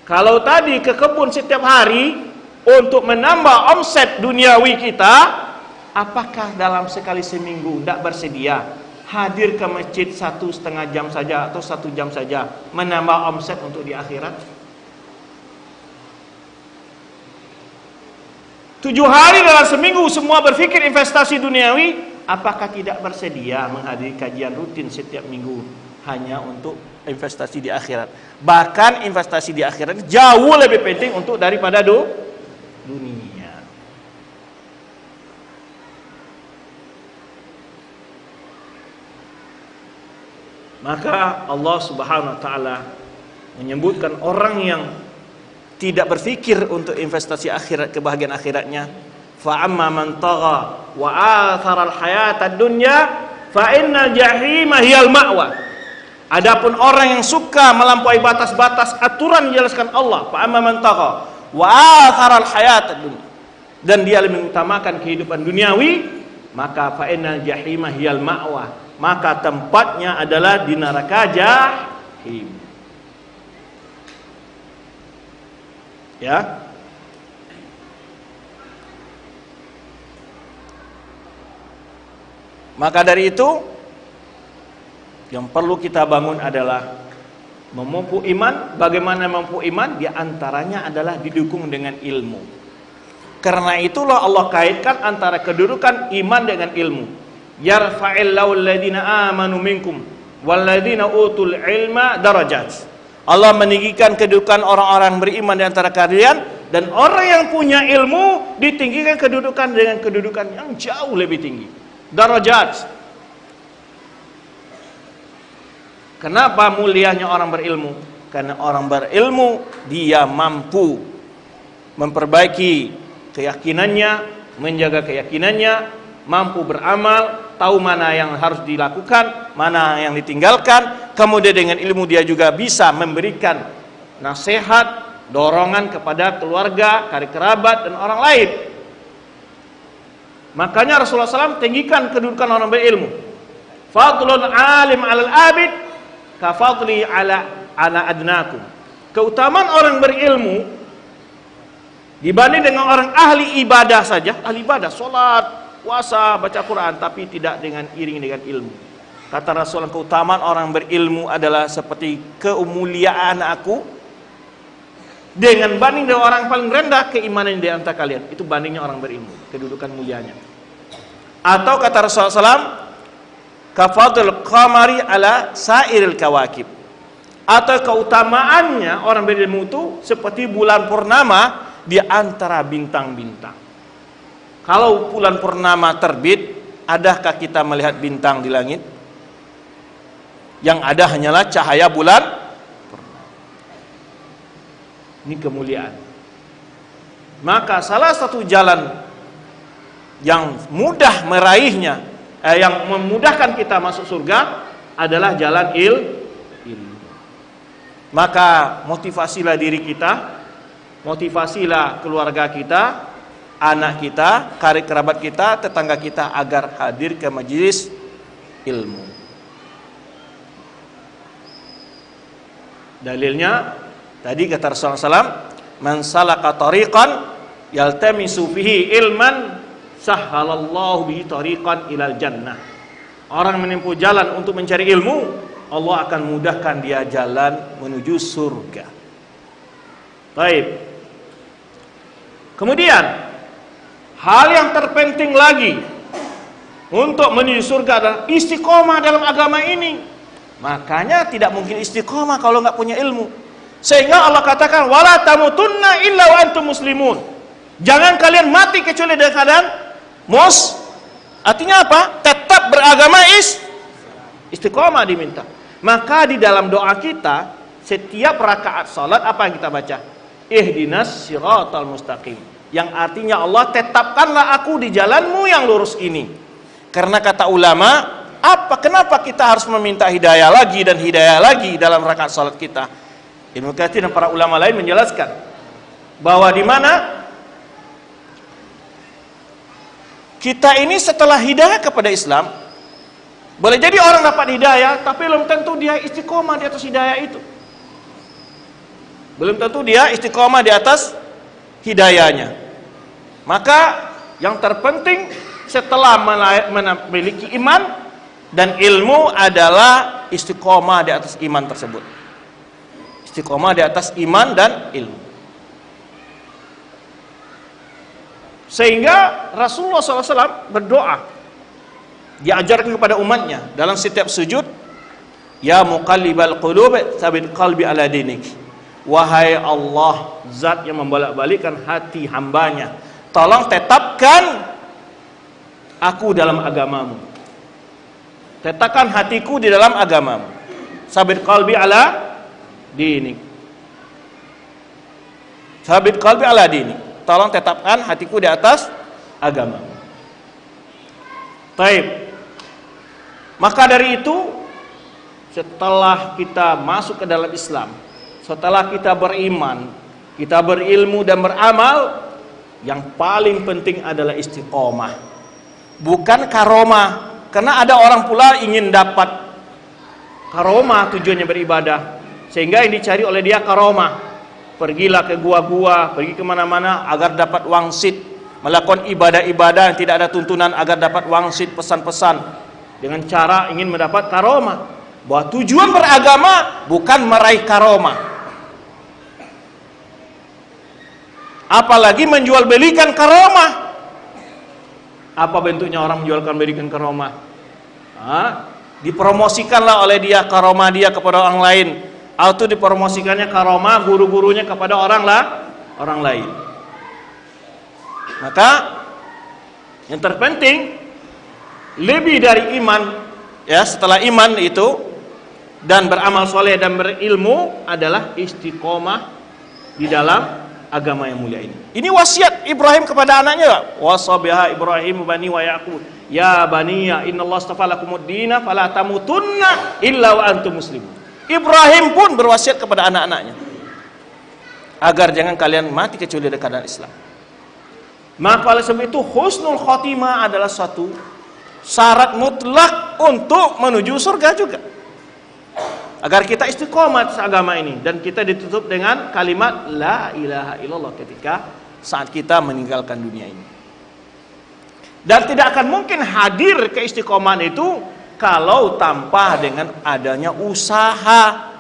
Kalau tadi ke kebun setiap hari untuk menambah omset duniawi kita, apakah dalam sekali seminggu tidak bersedia hadir ke masjid 1,5 jam saja atau 1 jam saja, menambah omset untuk di akhirat? 7 hari dalam seminggu semua berpikir investasi duniawi, apakah tidak bersedia menghadiri kajian rutin setiap minggu hanya untuk investasi di akhirat? Bahkan investasi di akhirat jauh lebih penting untuk daripada dunia. Maka Allah Subhanahu wa taala menyebutkan orang yang tidak berfikir untuk investasi akhirat, kebahagiaan akhiratnya, fa amma man tagha wa athara al-hayata ad-dunya fa inna jahima hiyal ma'wa. Adapun orang yang suka melampaui batas-batas aturan dijelaskan Allah, fa amma man tagha wa athara al-hayata ad-dunya, dan dia lebih mengutamakan kehidupan duniawi, maka fa inna jahima hiyal ma'wa, maka tempatnya adalah di neraka jahim. Ya. Maka dari itu yang perlu kita bangun adalah memupuk iman. Bagaimana memupuk iman? Di antaranya adalah didukung dengan ilmu. Karena itulah Allah kaitkan antara kedudukan iman dengan ilmu. Yarfa'illahu alladhina amanu minkum walladhina utul ilma darajat. Allah meninggikan kedudukan orang-orang beriman di antara kalian, dan orang yang punya ilmu ditinggikan kedudukan dengan kedudukan yang jauh lebih tinggi. Darajat. Kenapa mulianya orang berilmu? Karena orang berilmu dia mampu memperbaiki keyakinannya, menjaga keyakinannya, mampu beramal, tahu mana yang harus dilakukan, mana yang ditinggalkan. Kemudian dengan ilmu dia juga bisa memberikan nasihat, dorongan kepada keluarga, karib kerabat, dan orang lain. Makanya Rasulullah SAW tinggikan kedudukan orang berilmu. Fadlun alim alal abid kafadli ala adnakum. Keutamaan orang berilmu dibanding dengan orang ahli ibadah saja, ahli ibadah, sholat, puasa, baca Quran, tapi tidak dengan iring dengan ilmu. Kata Rasulullah, keutamaan orang berilmu adalah seperti kemuliaan aku dengan banding dengan orang paling rendah keimanan di antara kalian. Itu bandingnya orang berilmu, kedudukan mulianya. Atau kata Rasulullah SAW, kafadul qamari ala sairil kawakib. Atau keutamaannya orang berilmu itu seperti bulan purnama di antara bintang-bintang. Kalau bulan purnama terbit, adakah kita melihat bintang di langit? Yang ada hanyalah cahaya bulan purnama. Ini kemuliaan. Maka salah satu jalan yang mudah meraihnya, yang memudahkan kita masuk surga adalah jalan ilmu. Maka motivasilah diri kita, motivasilah keluarga kita, anak kita, karib kerabat kita, tetangga kita agar hadir ke majelis ilmu. Dalilnya tadi kata Rasulullah SAW, man salaka tariqan yaltamisu fihi ilman sahhalallahu bihi tariqan ilal jannah. Orang menempuh jalan untuk mencari ilmu, Allah akan mudahkan dia jalan menuju surga. Baik. Kemudian hal yang terpenting lagi untuk menuju surga adalah istiqomah dalam agama ini. Makanya tidak mungkin istiqomah kalau nggak punya ilmu. Sehingga Allah katakan wala tamutunna illa wa antum muslimun. Jangan kalian mati kecuali dalam keadaan artinya apa? Tetap beragama istiqomah diminta. Maka di dalam doa kita setiap rakaat salat apa yang kita baca? Ihdinas siratal mustaqim. Yang artinya Allah tetapkanlah aku di jalanmu yang lurus ini. Karena kata ulama, kenapa kita harus meminta hidayah lagi dan hidayah lagi dalam rakaat salat kita? Ibnu Katsir dan para ulama lain menjelaskan bahwa di mana kita ini setelah hidayah kepada Islam, boleh jadi orang dapat hidayah tapi belum tentu dia istiqomah di atas hidayah itu. Belum tentu dia istiqomah di atas hidayahnya. Maka yang terpenting setelah memiliki iman dan ilmu adalah istiqomah di atas iman tersebut. Istiqomah di atas iman dan ilmu. Sehingga Rasulullah SAW berdoa, diajarkan kepada umatnya dalam setiap sujud, ya muqallibal qulub tsabbit qalbi ala dinik. Wahai Allah, zat yang membolak-balikkan hati hambanya, tolong tetapkan aku dalam agamamu. Tetapkan hatiku di dalam agamamu. Tsabbit qalbi ala dinik. Tsabbit qalbi ala dinik. Tolong tetapkan hatiku di atas agama. Baik. Maka dari itu, setelah kita masuk ke dalam Islam, setelah kita beriman, kita berilmu dan beramal, yang paling penting adalah istiqomah. Bukan karomah. Karena ada orang pula ingin dapat karomah, tujuannya beribadah, sehingga yang dicari oleh dia karomah. pergilah ke gua-gua, pergi kemana-mana agar dapat wangsit, melakukan ibadah-ibadah yang tidak ada tuntunan agar dapat wangsit, pesan-pesan dengan cara ingin mendapat karomah. Bahwa tujuan beragama bukan meraih karomah, apalagi menjual belikan karomah. Apa bentuknya orang menjualkan belikan karomah? Dipromosikanlah oleh dia karomah dia kepada orang lain, atau dipromosikannya karomah guru-gurunya kepada orang lain. Maka yang terpenting lebih dari iman, ya, setelah iman itu dan beramal soleh dan berilmu adalah istiqomah di dalam agama yang mulia ini. Ini wasiat Ibrahim kepada anaknya. Wasabiha Ibrahim bani wa Yaqub, ya baniya innallaha astafa lakumud dina fala tamutunna illa wa antum muslimun. Ibrahim pun berwasiat kepada anak-anaknya agar jangan kalian mati kecuali dalam keadaan Islam. Maka oleh sebab itu husnul khotimah adalah suatu syarat mutlak untuk menuju surga juga. Agar kita istiqomah atas agama ini dan kita ditutup dengan kalimat la ilaha illallah ketika saat kita meninggalkan dunia ini. Dan tidak akan mungkin hadir keistiqomahan itu kalau tanpa dengan adanya usaha,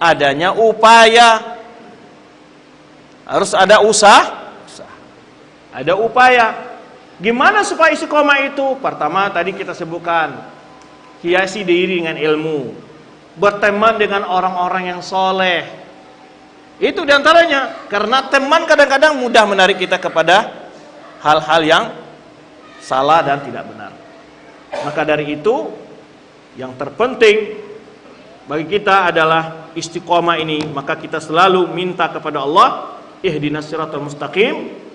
adanya upaya. Harus ada usaha, ada upaya. Gimana supaya istiqomah itu? Pertama tadi kita sebutkan, hiasi diri dengan ilmu, berteman dengan orang-orang yang soleh. Itu diantaranya. Karena teman kadang-kadang mudah menarik kita kepada hal-hal yang salah dan tidak benar. Maka dari itu yang terpenting bagi kita adalah istiqomah ini. Maka kita selalu minta kepada Allah, ihdinas siratal mustaqim.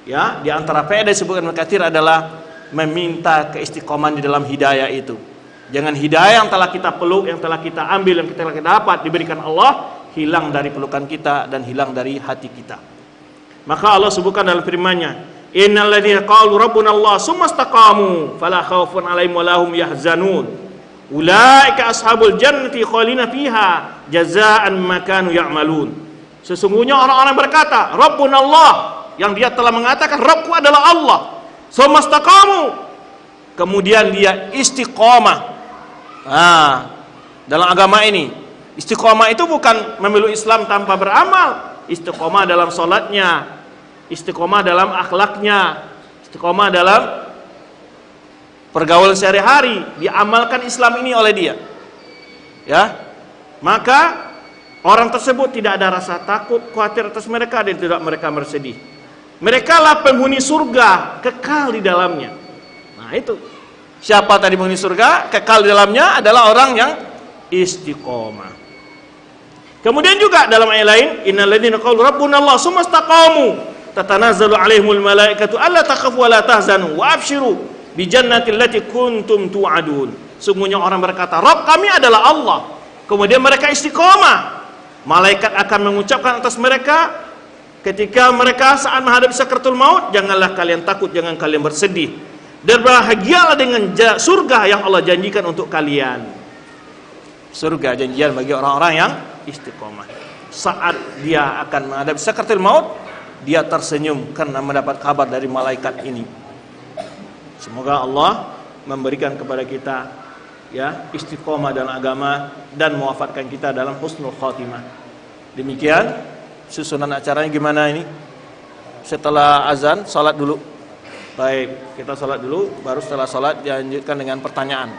Ya, di antara faedah disebutkan Al-Katsir adalah meminta keistiqomahan di dalam hidayah itu. Jangan hidayah yang telah kita peluk, yang telah kita ambil, yang telah kita dapat diberikan Allah hilang dari pelukan kita dan hilang dari hati kita. Maka Allah sebutkan dalam firman-Nya, innal ladzina qalu rabbuna Allah tsumma istaqamu fala khaufun 'alaihim wa lahum yahzanun ulaika ashabul jannati khalina fiha jazaa'an ma kanu ya'malun. Sesungguhnya orang-orang berkata rabbuna Allah, yang dia telah mengatakan Rabbku adalah Allah, tsumma istaqamu, kemudian dia istiqomah. Dalam agama ini istiqomah itu bukan memeluk Islam tanpa beramal. Istiqomah dalam sholatnya, istiqomah dalam akhlaknya, istiqomah dalam pergaulan sehari-hari, diamalkan Islam ini oleh dia. Ya, maka orang tersebut tidak ada rasa takut, khawatir atas mereka dan tidak mereka bersedih. Mereka lah penghuni surga, kekal di dalamnya. Nah itu, siapa tadi penghuni surga, kekal di dalamnya adalah orang yang istiqomah. Kemudian juga dalam ayat lain, innal ladzina qalu rabbuna Allah tsumma istaqamu tatanazzalu alaihimul malaikatu alla takhafu wa la tahzanu wa abshiru bi jannatil lati kuntum tu'adun. Sungguhnya orang berkata, Rabb kami adalah Allah. Kemudian mereka istiqomah. Malaikat akan mengucapkan atas mereka ketika mereka saat menghadapi sakaratul maut, janganlah kalian takut, jangan kalian bersedih. Dan bahagialah dengan surga yang Allah janjikan untuk kalian. Surga janjian bagi orang-orang yang istiqomah. Saat dia akan menghadapi sakaratul maut, dia tersenyum karena mendapat kabar dari malaikat ini. Semoga Allah memberikan kepada kita ya istiqomah dalam agama dan mewafatkan kita dalam husnul khotimah. Demikian susunan acaranya gimana ini? Setelah azan salat dulu. Baik, kita salat dulu, baru setelah salat dilanjutkan dengan pertanyaan.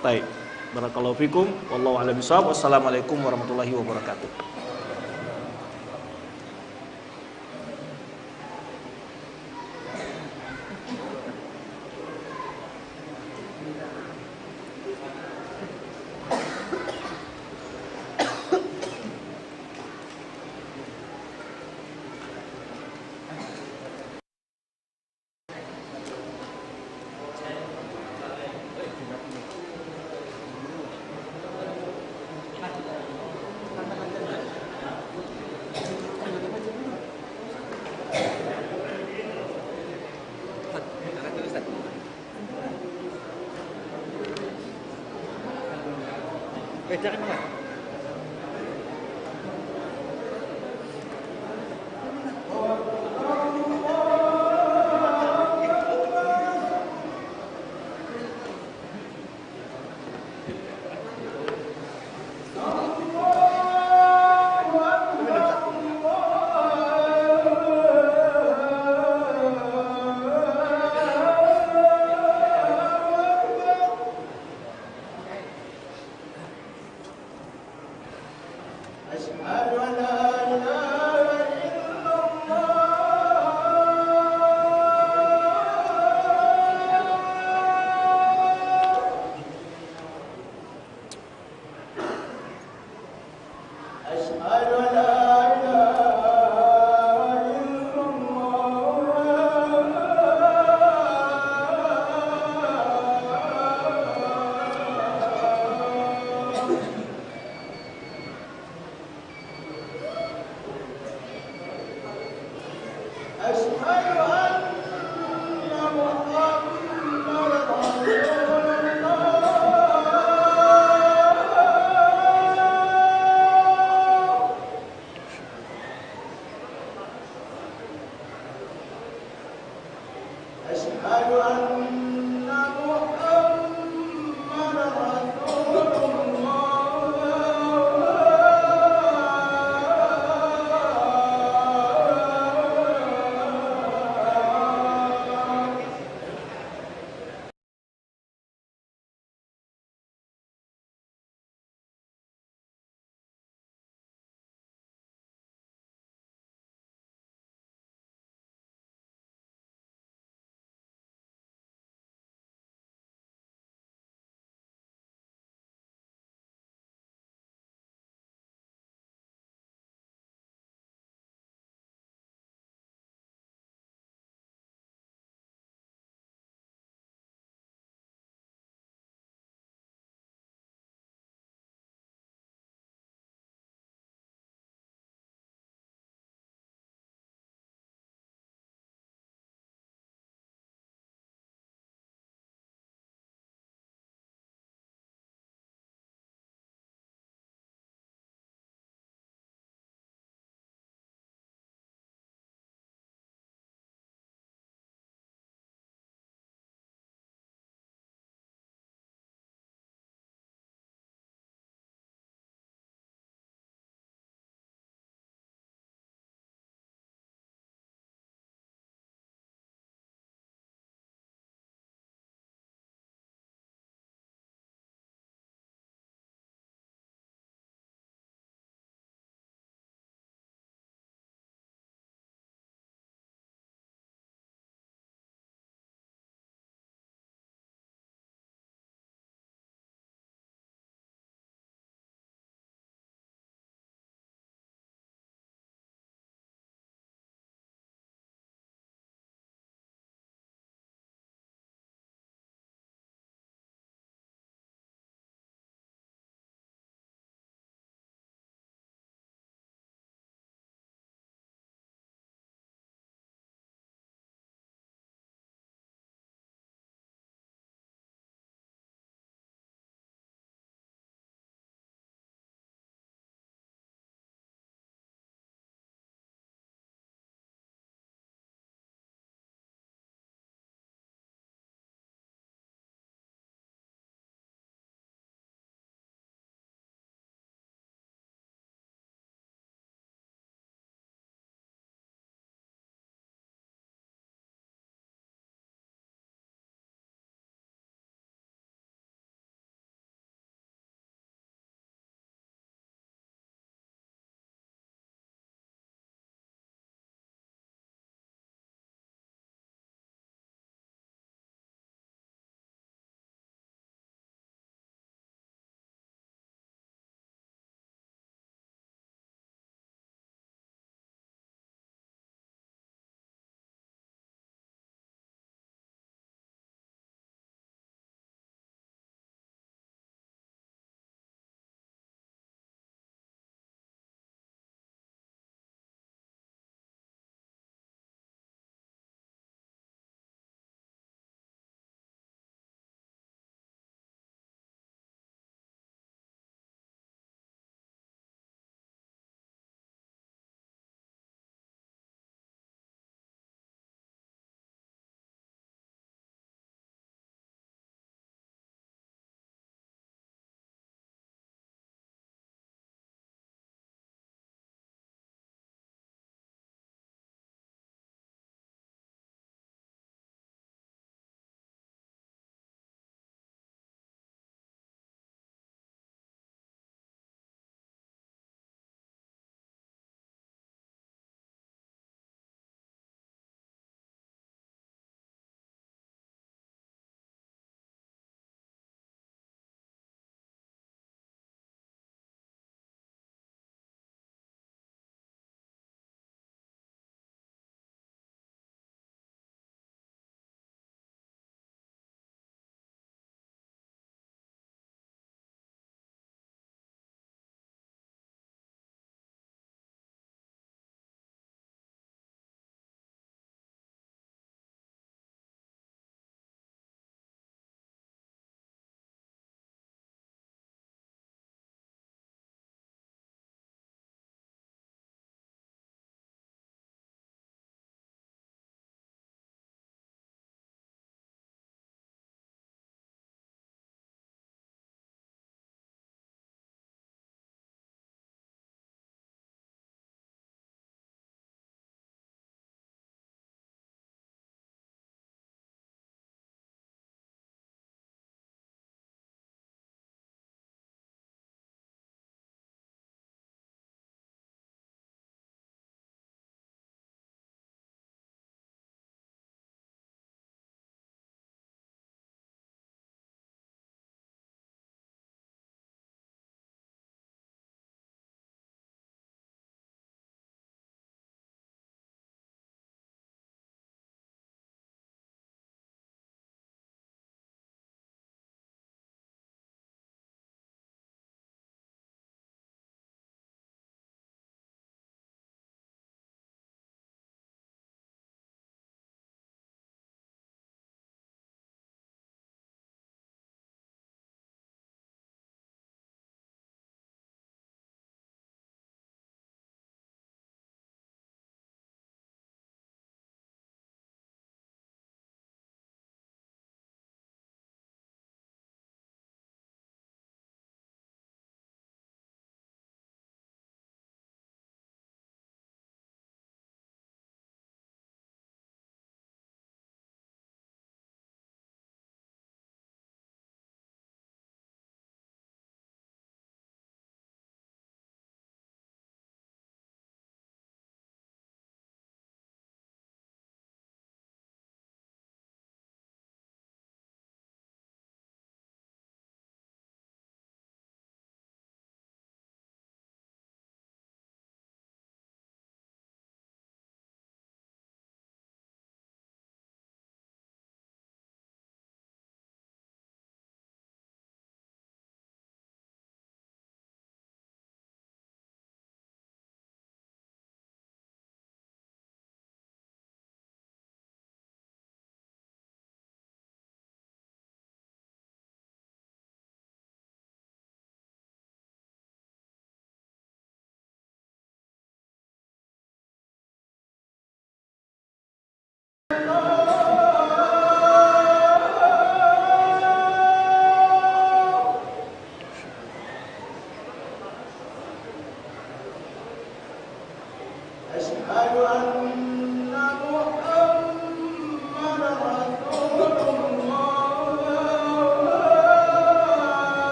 Baik. Barakallahu fikum, wallahu a'lam bishawab. Wassalamualaikum warahmatullahi wabarakatuh.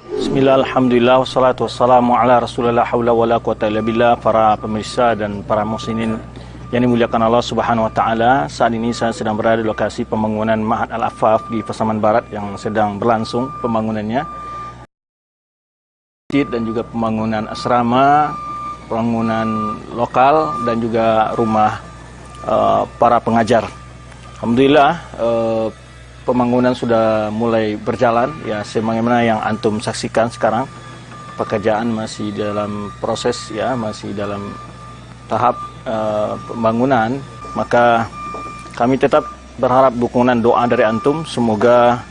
Bismillah, alhamdulillah, wassalatu wassalamu ala rasulillah, hawla wala quwata illa billah. Para pemirsa dan para muslimin yang dimuliakan Allah subhanahu wa ta'ala, saat ini saya sedang berada di lokasi pembangunan Ma'had Al-Afaf di Pasaman Barat yang sedang berlangsung pembangunannya, dan juga pembangunan asrama, pembangunan lokal, dan juga rumah para pengajar. Alhamdulillah, pembangunan sudah mulai berjalan ya, sebagaimana yang antum saksikan sekarang. Pekerjaan masih dalam proses ya, masih dalam tahap pembangunan. Maka kami tetap berharap dukungan doa dari antum, semoga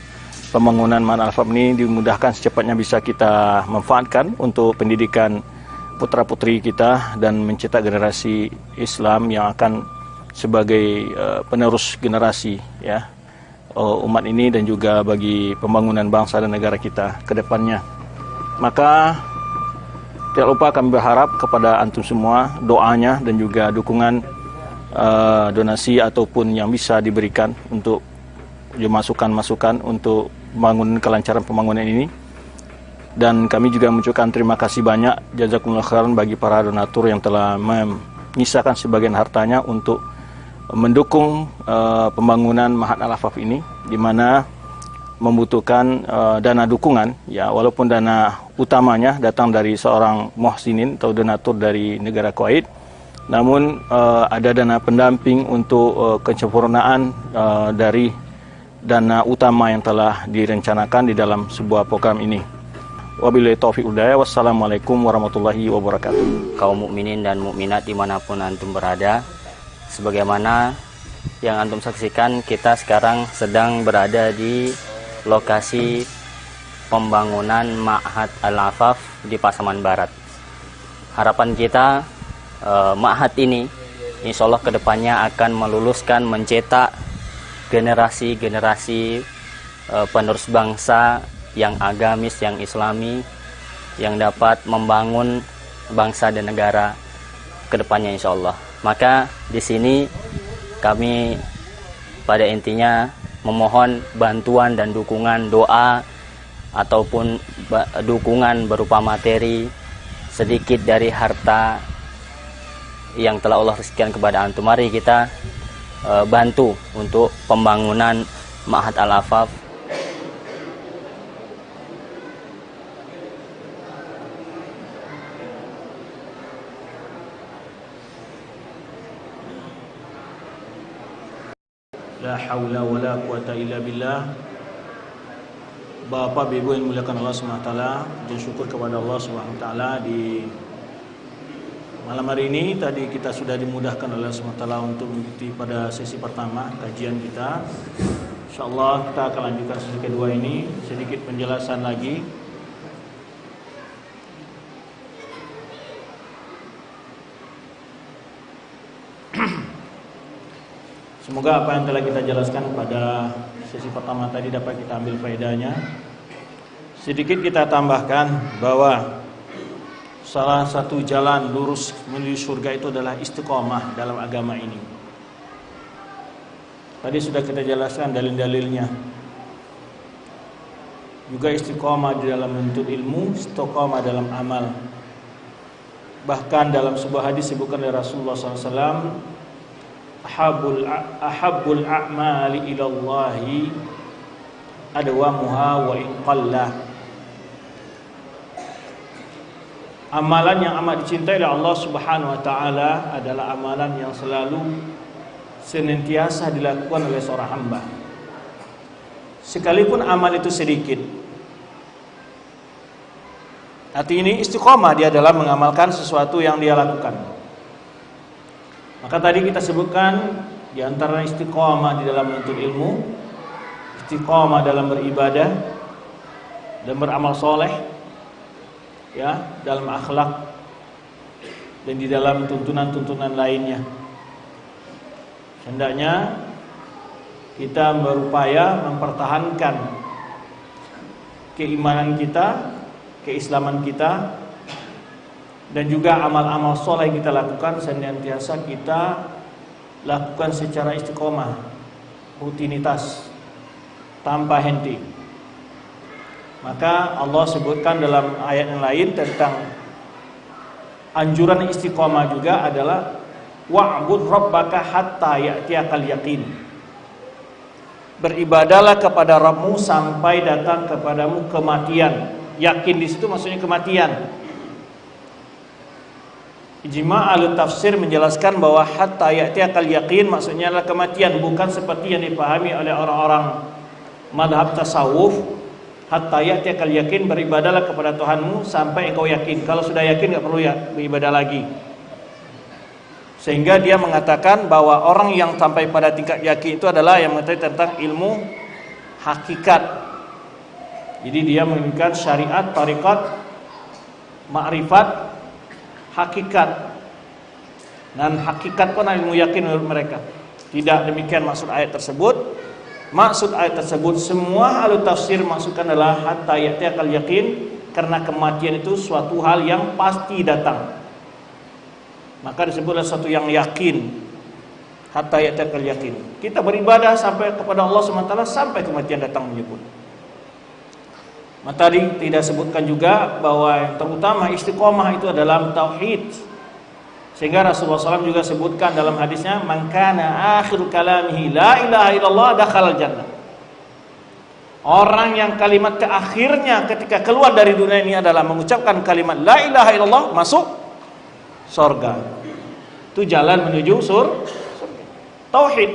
pembangunan Ma'had Al-Afaf ini dimudahkan, secepatnya bisa kita manfaatkan untuk pendidikan putra-putri kita dan mencetak generasi Islam yang akan sebagai penerus generasi ya, umat ini, dan juga bagi pembangunan bangsa dan negara kita ke depannya. Maka tidak lupa kami berharap kepada antum semua doanya dan juga dukungan donasi ataupun yang bisa diberikan untuk masukan-masukan untuk membangun kelancaran pembangunan ini. Dan kami juga mengucapkan terima kasih banyak, jazakumullah khairan, bagi para donatur yang telah menyisakan sebagian hartanya untuk mendukung pembangunan Ma'had Al-Afaf ini, di mana membutuhkan dana dukungan ya, walaupun dana utamanya datang dari seorang muhsinin atau donatur dari negara Kuwait, namun ada dana pendamping untuk kesempurnaan dari dana utama yang telah direncanakan di dalam sebuah program ini. Wabillahi taufiq wal hidayah. Wassalamualaikum warahmatullahi wabarakatuh. Kaum mukminin dan mukminat dimanapun antum berada, sebagaimana yang antum saksikan, kita sekarang sedang berada di lokasi pembangunan Ma'had Al-Afaf di Pasaman Barat. Harapan kita Ma'had ini insya Allah kedepannya akan meluluskan, mencetak generasi-generasi penerus bangsa yang agamis, yang islami, yang dapat membangun bangsa dan negara kedepannya insya Allah. Maka di sini kami pada intinya memohon bantuan dan dukungan doa ataupun dukungan berupa materi, sedikit dari harta yang telah Allah rezekikan kepada antum. Mari kita bantu untuk pembangunan Ma'had Al-Afaf. La haula wala quwata illa billah. Bapak Ibu yang dimuliakan Allah SWT, dan syukur kepada Allah SWT di malam hari ini. Tadi kita sudah dimudahkan oleh Allah SWT untuk mengikuti pada sesi pertama kajian kita. InsyaAllah kita akan lanjutkan sesi kedua ini. Sedikit penjelasan lagi. Semoga apa yang telah kita jelaskan pada sesi pertama tadi dapat kita ambil faedahnya. Sedikit kita tambahkan bahwa salah satu jalan lurus menuju surga itu adalah istiqomah dalam agama ini. Tadi sudah kita jelaskan dalil-dalilnya. Juga istiqomah di dalam menuntut ilmu, istiqomah dalam amal. Bahkan dalam sebuah hadis disebutkan oleh Rasulullah SAW, ahabbul a'mali ilallahi adwamuha wa in qalla. Amalan yang amat dicintai oleh Allah Subhanahu wa taala adalah amalan yang selalu senantiasa dilakukan oleh seorang hamba, sekalipun amal itu sedikit. Arti ini istiqomah dia dalam mengamalkan sesuatu yang dia lakukan. Maka tadi kita sebutkan di antara istiqomah di dalam menuntut ilmu, istiqomah dalam beribadah dan beramal soleh, ya, dalam akhlak dan di dalam tuntunan-tuntunan lainnya. Hendaknya kita berupaya mempertahankan keimanan kita, keislaman kita, dan juga amal-amal soleh yang kita lakukan senantiasa kita lakukan secara istiqomah, rutinitas. tanpa henti. Maka Allah sebutkan dalam ayat yang lain tentang anjuran istiqomah juga adalah wa'bud rabbaka hatta ya'tiyakal yaqin. Beribadahlah kepada Rabbmu sampai datang kepadamu kematian. Yakin di situ maksudnya kematian. Ijma' ahli tafsir menjelaskan bahwa hatta ya'tiyakal yaqin maksudnya adalah kematian, bukan seperti yang dipahami oleh orang-orang madhab tasawuf. Hatta ya'tiyakal yakin, beribadahlah kepada Tuhanmu sampai engkau yakin. Kalau sudah yakin enggak perlu beribadah lagi. Sehingga dia mengatakan bahwa orang yang sampai pada tingkat yakin itu adalah yang mengetahui tentang ilmu hakikat. Jadi dia menginginkan syariat, tariqat, ma'rifat, hakikat. Dan hakikat pun ilmu yakin menurut mereka. Tidak demikian maksud ayat tersebut. Maksud ayat tersebut semua ahli tafsir maksudkan adalah hatta ya'tiyakal yakin, karena kematian itu suatu hal yang pasti datang. Maka disebutlah sesuatu yang yakin. Hatta ya'tiyakal yakin. Kita beribadah sampai kepada Allah SWT sampai kematian datang menyebut. Maka tadi tidak sebutkan juga bahwa yang terutama istiqomah itu adalah tauhid. Sehingga Rasulullah SAW juga sebutkan dalam hadisnya, man kana akhir kalamihi la ilaha illallah dakhalal jannah. Orang yang kalimat terakhirnya ketika keluar dari dunia ini adalah mengucapkan kalimat la ilaha illallah, masuk surga. Itu jalan menuju surga. Tauhid.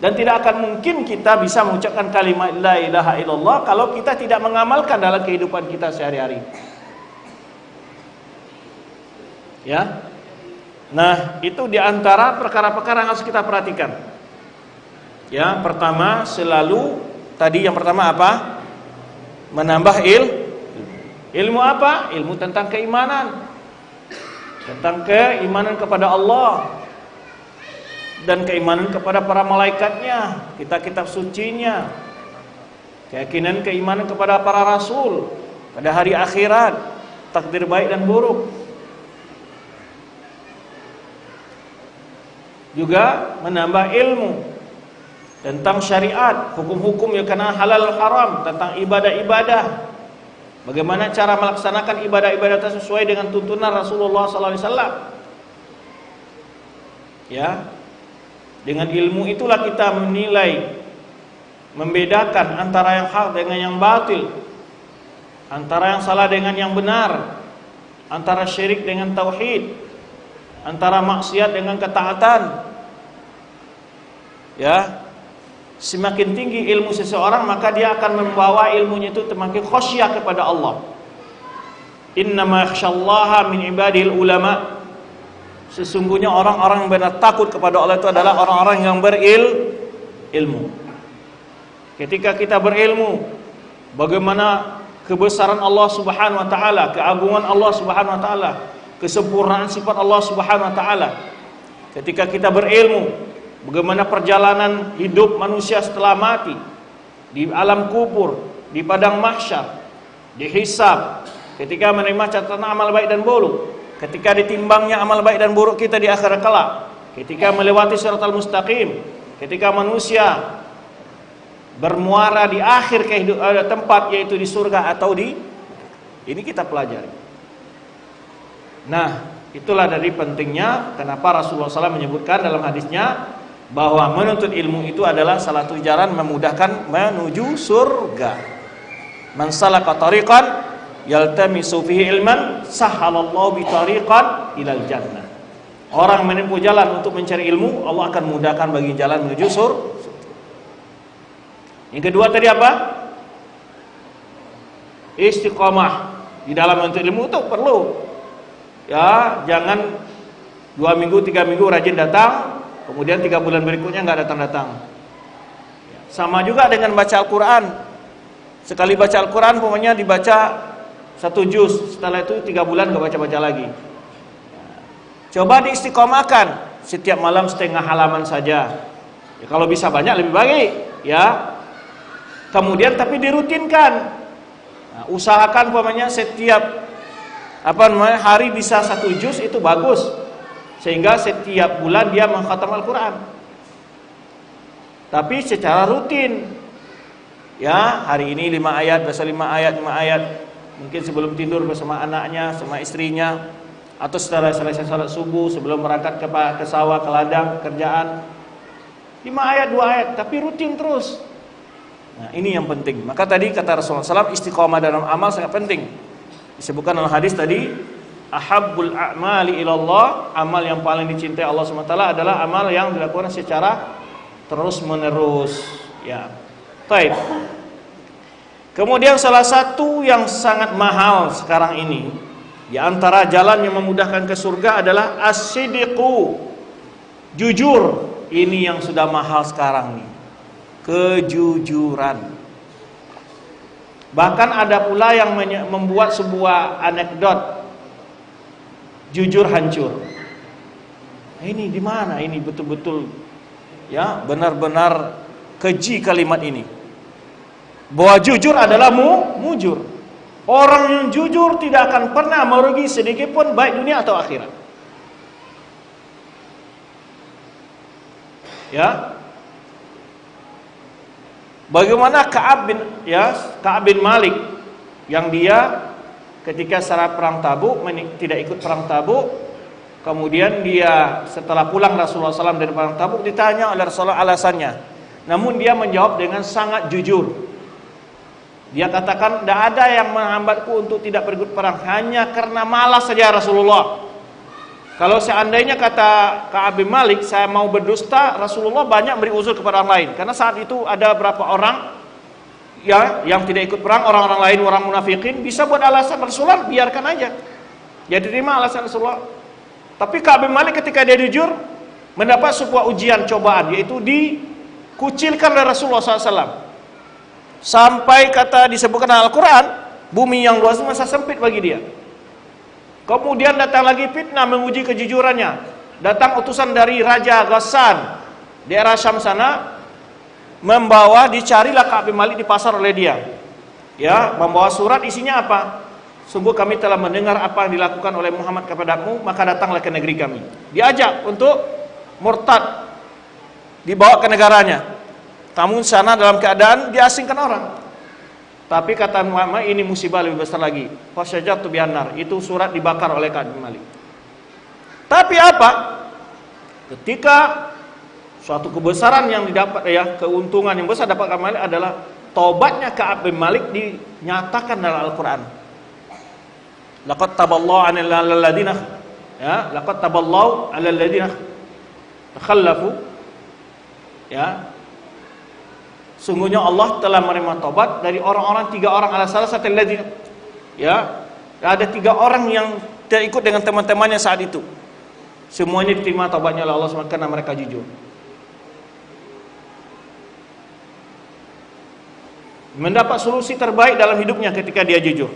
Dan tidak akan mungkin kita bisa mengucapkan kalimat la ilaha illallah kalau kita tidak mengamalkan dalam kehidupan kita sehari-hari. Ya. Nah, itu diantara perkara-perkara yang harus kita perhatikan. Ya, pertama selalu tadi yang pertama apa? Menambah ilmu apa? Ilmu tentang keimanan. Tentang keimanan kepada Allah dan keimanan kepada para malaikatnya, kitab-kitab sucinya. Keyakinan keimanan kepada para rasul, pada hari akhirat, takdir baik dan buruk. Juga menambah ilmu tentang syariat, hukum-hukum yang kena halal haram, tentang ibadah-ibadah. Bagaimana cara melaksanakan ibadah-ibadah sesuai dengan tuntunan Rasulullah SAW. Ya, dengan ilmu itulah kita menilai, membedakan antara yang hak dengan yang batil, antara yang salah dengan yang benar, antara syirik dengan tauhid, antara maksiat dengan ketaatan. Ya, semakin tinggi ilmu seseorang maka dia akan membawa ilmunya itu semakin khasyah kepada Allah. Innama yakhsyallaha min ibadil ulama. Sesungguhnya orang-orang yang benar takut kepada Allah itu adalah orang-orang yang berilmu. Ketika kita berilmu bagaimana kebesaran Allah Subhanahu wa taala, keagungan Allah Subhanahu wa taala, kesempurnaan sifat Allah Subhanahu wa taala. Ketika kita berilmu bagaimana perjalanan hidup manusia setelah mati, di alam kubur, di padang mahsyar, dihisab, ketika menerima catatan amal baik dan buruk, ketika ditimbangnya amal baik dan buruk kita di akhirat kelak, ketika melewati siratal mustaqim, ketika manusia bermuara di akhir kehidupan tempat yaitu di surga atau di ini kita pelajari. Nah, itulah dari pentingnya kenapa Rasulullah SAW menyebutkan dalam hadisnya bahwa menuntut ilmu itu adalah salah satu jalan memudahkan menuju surga. Man salaka tariqan yaltamisu fihi ilman sahhalallahu bi tariqan ilal jannah. Orang menempuh jalan untuk mencari ilmu, Allah akan mudahkan bagi jalan menuju surga. Yang kedua tadi apa? Istiqomah di dalam menuntut ilmu itu perlu. Ya, jangan 2 minggu 3 minggu rajin datang, kemudian 3 bulan berikutnya nggak datang-datang. Sama juga dengan baca Al-Quran. Sekali baca Al-Quran pokoknya dibaca 1 juz, setelah itu 3 bulan nggak baca-baca lagi. Coba diistiqomahkan, setiap malam setengah halaman saja. Ya, kalau bisa banyak lebih baik, ya. Kemudian tapi dirutinkan. Nah, usahakan pokoknya setiap hari bisa 1 juz itu bagus. Sehingga setiap bulan dia mengkhatam Al-Quran. Tapi secara rutin. Ya, hari ini 5 ayat, besok 5 ayat, 5 ayat. Mungkin sebelum tidur bersama anaknya, sama istrinya, atau setelah selesai salat subuh, sebelum berangkat ke sawah, ke ladang, kerjaan. 5 ayat, 2 ayat, tapi rutin terus. Nah, ini yang penting. Maka tadi kata Rasulullah SAW, istiqomah dalam amal sangat penting. Disebutkan dalam hadis tadi, ahabbul a'mali ilallah, amal yang paling dicintai Allah SWT adalah amal yang dilakukan secara terus menerus. Ya. Baik. Kemudian salah satu yang sangat mahal sekarang ini, di antara jalan yang memudahkan ke surga adalah as-sidqu, jujur. Ini yang sudah mahal sekarang nih, kejujuran. Bahkan ada pula yang membuat sebuah anekdot, jujur hancur. Ini di mana? Ini betul-betul ya benar-benar keji kalimat ini. Bahwa jujur adalah mujur. Orang yang jujur tidak akan pernah merugi sedikit pun, baik dunia atau akhirat. Ya. Bagaimana Ka'ab bin Malik yang dia ketika saat perang Tabuk tidak ikut perang Tabuk, kemudian dia setelah pulang Rasulullah SAW dari perang Tabuk ditanya oleh Rasulullah alasannya, namun dia menjawab dengan sangat jujur. Dia katakan, tidak ada yang menghambatku untuk tidak pergi perang, hanya karena malas saja Rasulullah. Kalau seandainya kata Ka'ab bin Malik, saya mau berdusta, Rasulullah banyak beri uzur kepada orang lain. Karena saat itu ada beberapa orang ya, yang tidak ikut perang, orang-orang lain, orang munafikin, bisa buat alasan Rasulullah, biarkan aja. Dia terima alasan Rasulullah. Tapi Ka'ab bin Malik ketika dia jujur, mendapat sebuah ujian, cobaan, yaitu dikucilkan oleh Rasulullah SAW. Sampai kata disebutkan dalam Al-Quran, bumi yang luas itu masa sempit bagi dia. Kemudian datang lagi fitnah menguji kejujurannya. Datang utusan dari Raja Ghassan di daerah Syam sana, membawa, dicarilah Ka'ab bin Malik di pasar oleh dia. Ya, membawa surat, isinya apa? Sungguh kami telah mendengar apa yang dilakukan oleh Muhammad kepadamu, maka datanglah ke negeri kami. Diajak untuk murtad, dibawa ke negaranya. Tamu sana dalam keadaan diasingkan orang. Tapi kata Muhammad, ini musibah lebih besar lagi. Fasyajatu bihanar, itu surat dibakar oleh Ka'ab bin Malik. Tapi apa? Ketika suatu kebesaran yang didapat, ya, keuntungan yang besar dapat Ka'ab bin Malik adalah taubatnya Ka'ab bin Malik dinyatakan dalam Al-Quran. Laqad taballahu 'alal ladina, ya, laqad taballahu 'alal ladina takhallafu, ya. Sungguhnya Allah telah menerima taubat dari orang-orang 3 orang, ala salah satu ladzina, ya, ada 3 orang yang tidak ikut dengan teman-temannya saat itu. Semuanya diterima taubatnya oleh Allah SWT karena mereka jujur. Mendapat solusi terbaik dalam hidupnya ketika dia jujur.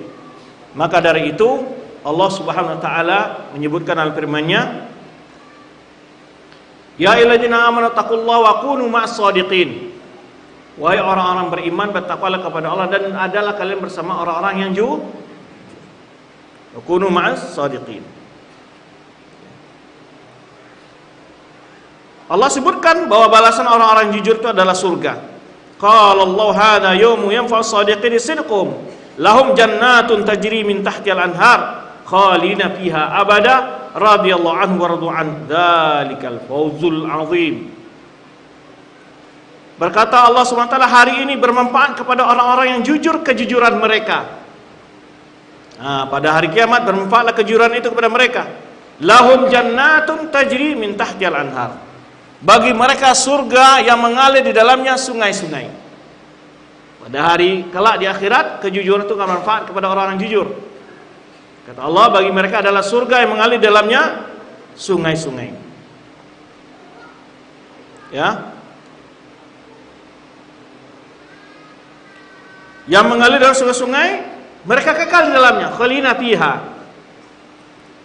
Maka dari itu Allah Subhanahu wa taala menyebutkan dalam firman-Nya, ya ayyuhalladzina amanu taqullaha wa kunu ma'as shadiqin. Wahai orang-orang beriman, bertakwalah kepada Allah dan adalah kalian bersama orang-orang yang jujur. Kunu ma'as shadiqin. Allah sebutkan bahwa balasan orang-orang jujur itu adalah surga. Qala Allah hadza yaumu yanfa'u shadiqin sidqum lahum jannatun tajri min tahtihal anhar khalina fiha abada radhiyallahu anhu wa radu an dzalikal fawzul azim. Berkata Allah SWT, hari ini bermanfaat kepada orang-orang yang jujur kejujuran mereka. Nah, pada hari kiamat bermanfaatlah kejujuran itu kepada mereka. Lahum jannatun tajri min tahtihal anhar. Bagi mereka surga yang mengalir di dalamnya sungai-sungai. Pada hari kelak di akhirat, kejujuran itu akan manfaat kepada orang yang jujur. Kata Allah, bagi mereka adalah surga yang mengalir di dalamnya sungai-sungai. Ya. Yang mengalir dalam sungai-sungai, mereka kekal di dalamnya, khalina fiha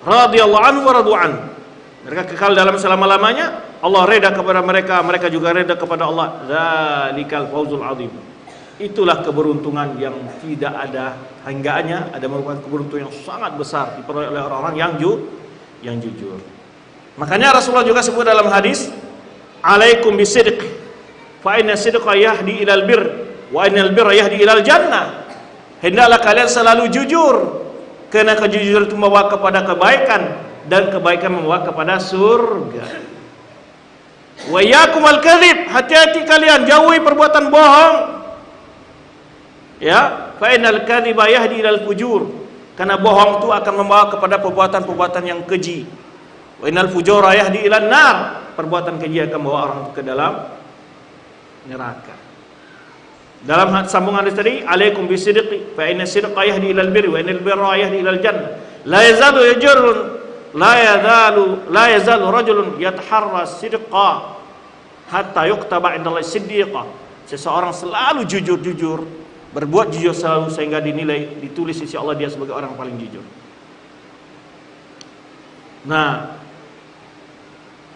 radhiyallahu anhu wa radu an. Mereka kekal dalam selama-lamanya. Allah reda kepada mereka, mereka juga reda kepada Allah. Dzalikal fawzul azim. Itulah keberuntungan yang tidak ada hinggaannya, ada merupakan keberuntungan yang sangat besar diperoleh oleh orang-orang yang jujur. Makanya Rasulullah juga sebut dalam hadis, alaikum bisidq fa inna sidqa yahdi ilal bir Wa innal birra yahdi ilal jannah. Hendaklah kalian selalu jujur, karena kejujuran itu membawa kepada kebaikan, dan kebaikan membawa kepada surga. Wa iyyakum al-kadzib, hati-hati kalian jauhi perbuatan bohong. Ya, fa innal kadziba yahdi ilal fujur, karena bohong itu akan membawa kepada perbuatan-perbuatan yang keji. Wa innal fujura yahdi ilan nar, perbuatan keji akan membawa orang ke dalam neraka. Dalam sambungan tadi, alaikum bisidqi fa inna sidqa yahdi ilal birri wa innal birra yahdi ilal jannah. La yazalu rajulun yataharra sidqa hatta yuktaba indallahi siddiqa. Seseorang selalu jujur, berbuat jujur selalu sehingga dinilai, ditulis sisi Allah dia sebagai orang paling jujur. Nah,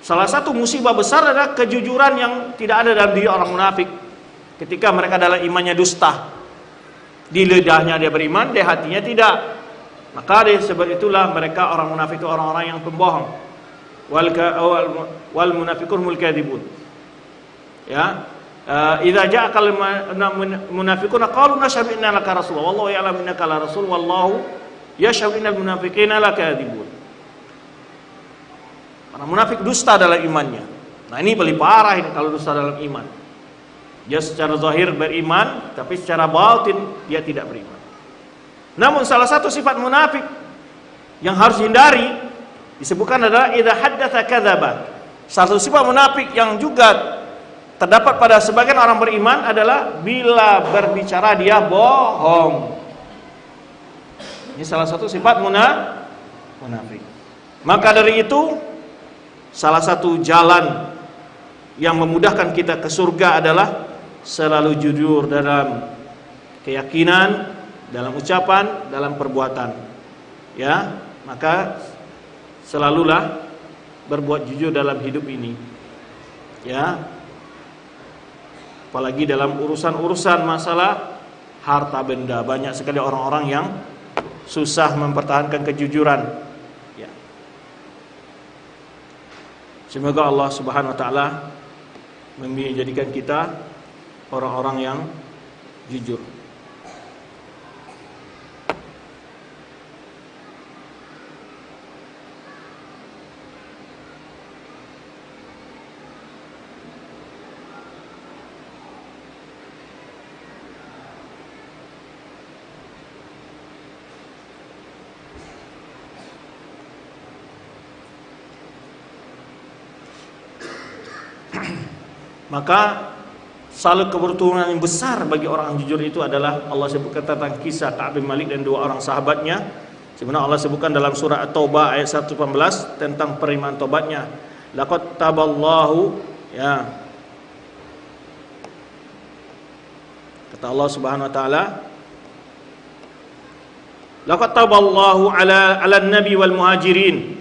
salah satu musibah besar adalah kejujuran yang tidak ada dalam diri orang munafik. Ketika mereka dalam imannya dusta, di lidahnya dia beriman, di hatinya tidak. Maka sebab itulah mereka orang munafik itu orang-orang yang pembohong. Wal munafiqun humul kadzibun. Ya, idza ja'akal munafiquna qalu nashhadu innaka rasulullah wallahu ya'lamu innaka la rasul wallahu yashhadu innal munafiqina lakadzibun. Orang munafik dusta dalam imannya. Nah, ini paling parah ini kalau dusta dalam iman. Dia secara zahir beriman, tapi secara batin dia tidak beriman. Namun salah satu sifat munafik yang harus dihindari disebutkan adalah idza haddatsa kadzaba. Salah satu sifat munafik yang juga terdapat pada sebagian orang beriman adalah bila berbicara dia bohong. Ini salah satu sifat munafik. Maka dari itu, salah satu jalan yang memudahkan kita ke surga adalah selalu jujur dalam keyakinan, dalam ucapan, dalam perbuatan. Ya, maka selalulah berbuat jujur dalam hidup ini. Ya. Apalagi dalam urusan-urusan masalah harta benda, banyak sekali orang-orang yang susah mempertahankan kejujuran. Ya. Semoga Allah Subhanahu wa taala menjadikan kita orang-orang yang jujur. Maka salah keberuntungan yang besar bagi orang yang jujur itu adalah Allah sebutkan tentang kisah Ka'ab bin Malik dan dua orang sahabatnya. Sebenarnya Allah sebutkan dalam surah At-Taubah ayat 118 tentang penerimaan tobatnya. Laqad taballahu, ya. Kata Allah Subhanahu wa taala, laqad taballahu ala nabi wal muhajirin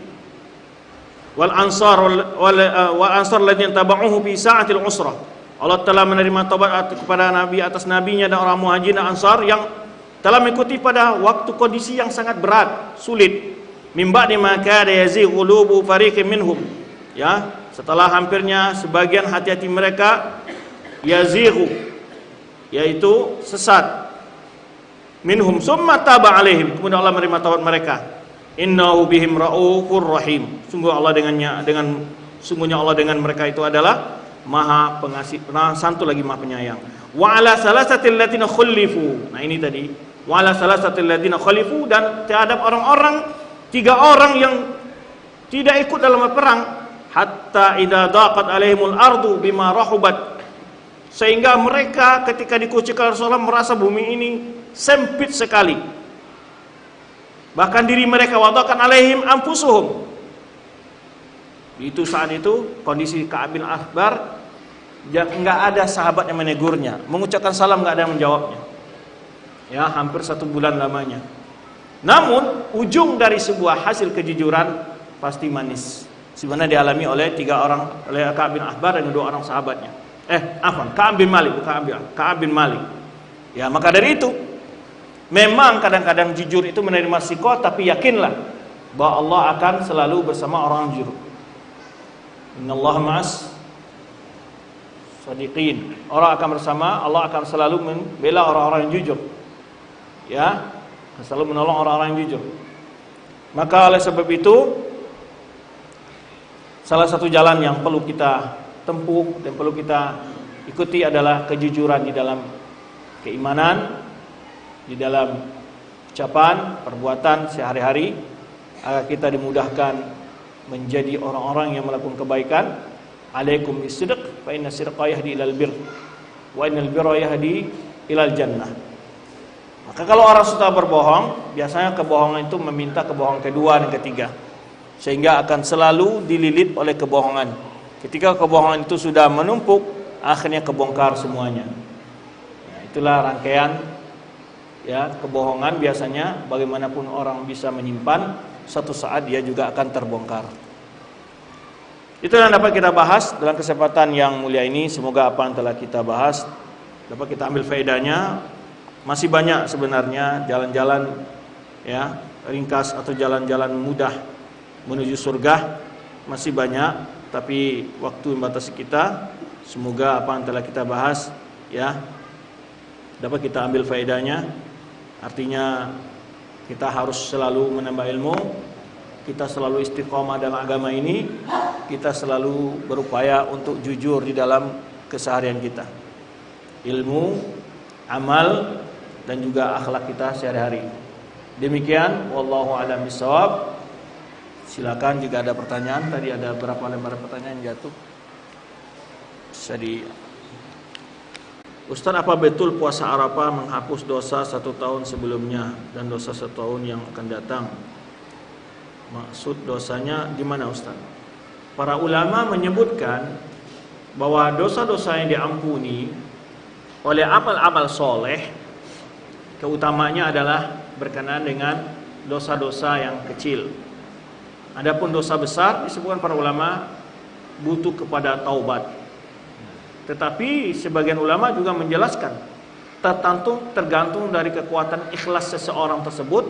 wal ansar wal ansar alladziina tabauhu fi sa'atil usrah. Allah telah menerima taubat kepada nabi atas nabinya dan orang muhajirin dan ansar yang telah mengikuti pada waktu kondisi yang sangat berat, sulit. Min ba'di ma kana yazighu qulubu fariqin minhum. Ya, setelah hampirnya sebagian hati-hati mereka yazighu, yaitu sesat. Minhum summa taba alaihim, kemudian Allah menerima taubat mereka. Innahu bihim raufur rahim. Sungguhnya Allah dengan mereka itu adalah Maha Pengasih, Santun lagi Maha Penyayang. Wa ala salasatil ladzina khulifu. Nah, ini tadi. Wa ala salasatil ladzina khulifu, dan terhadap orang-orang, 3 orang yang tidak ikut dalam perang, hatta idza daqat alaihimul ardu bima rahubat. Sehingga mereka ketika dikucilkan Rasulullah merasa bumi ini sempit sekali. Bahkan diri mereka wadakan alaihim anfusuhum. Itu saat itu kondisi Ka'ab bin Ahbar, enggak ada sahabat yang menegurnya, mengucapkan salam enggak ada yang menjawabnya. Ya, hampir 1 bulan lamanya. Namun ujung dari sebuah hasil kejujuran pasti manis. Sebenarnya dialami oleh 3 orang, oleh Ka'ab bin Ahbar dan 2 orang sahabatnya. Ka'ab bin Malik, bukan Ka'ab bin Malik. Ya, maka dari itu memang kadang-kadang jujur itu menerima risiko, tapi yakinlah bahwa Allah akan selalu bersama orang jujur. Innallaha ma'as shadiqin. Orang akan bersama, Allah akan selalu membela orang-orang yang jujur. Ya, akan selalu menolong orang-orang yang jujur. Maka oleh sebab itu, salah satu jalan yang perlu kita tempuh dan perlu kita ikuti adalah kejujuran di dalam keimanan, di dalam ucapan, perbuatan sehari-hari, agar kita dimudahkan menjadi orang-orang yang melakukan kebaikan. Alaikum bisidq fa inna sidqa yahdi ilal birr wa innal birra yahdi ilal jannah. Maka kalau orang suka berbohong, biasanya kebohongan itu meminta kebohongan kedua dan ketiga, sehingga akan selalu dililit oleh kebohongan. Ketika kebohongan itu sudah menumpuk, akhirnya kebongkar semuanya. Nah, itulah rangkaian ya kebohongan. Biasanya bagaimanapun orang bisa menyimpan, suatu saat dia juga akan terbongkar. Itu yang dapat kita bahas dalam kesempatan yang mulia ini. Semoga apa yang telah kita bahas dapat kita ambil faedahnya. Masih banyak sebenarnya jalan-jalan ya ringkas atau jalan-jalan mudah menuju surga, masih banyak, tapi waktu membatasi kita. Semoga apa yang telah kita bahas ya dapat kita ambil faedahnya. Artinya kita harus selalu menambah ilmu, kita selalu istiqomah dalam agama ini, kita selalu berupaya untuk jujur di dalam keseharian kita. Ilmu, amal, dan juga akhlak kita sehari-hari. Demikian, wallahu a'lam bishawab. Silakan jika ada pertanyaan. Tadi ada berapa lembar pertanyaan yang jatuh. Bisa di Ustaz, apa betul puasa Arafah menghapus dosa 1 tahun sebelumnya dan dosa 1 tahun yang akan datang? Maksud dosanya di mana Ustaz? Para ulama menyebutkan bahwa dosa-dosa yang diampuni oleh amal-amal soleh, keutamanya adalah berkenaan dengan dosa-dosa yang kecil. Adapun dosa besar disebutkan para ulama butuh kepada taubat. Tetapi sebagian ulama juga menjelaskan tergantung dari kekuatan ikhlas seseorang tersebut,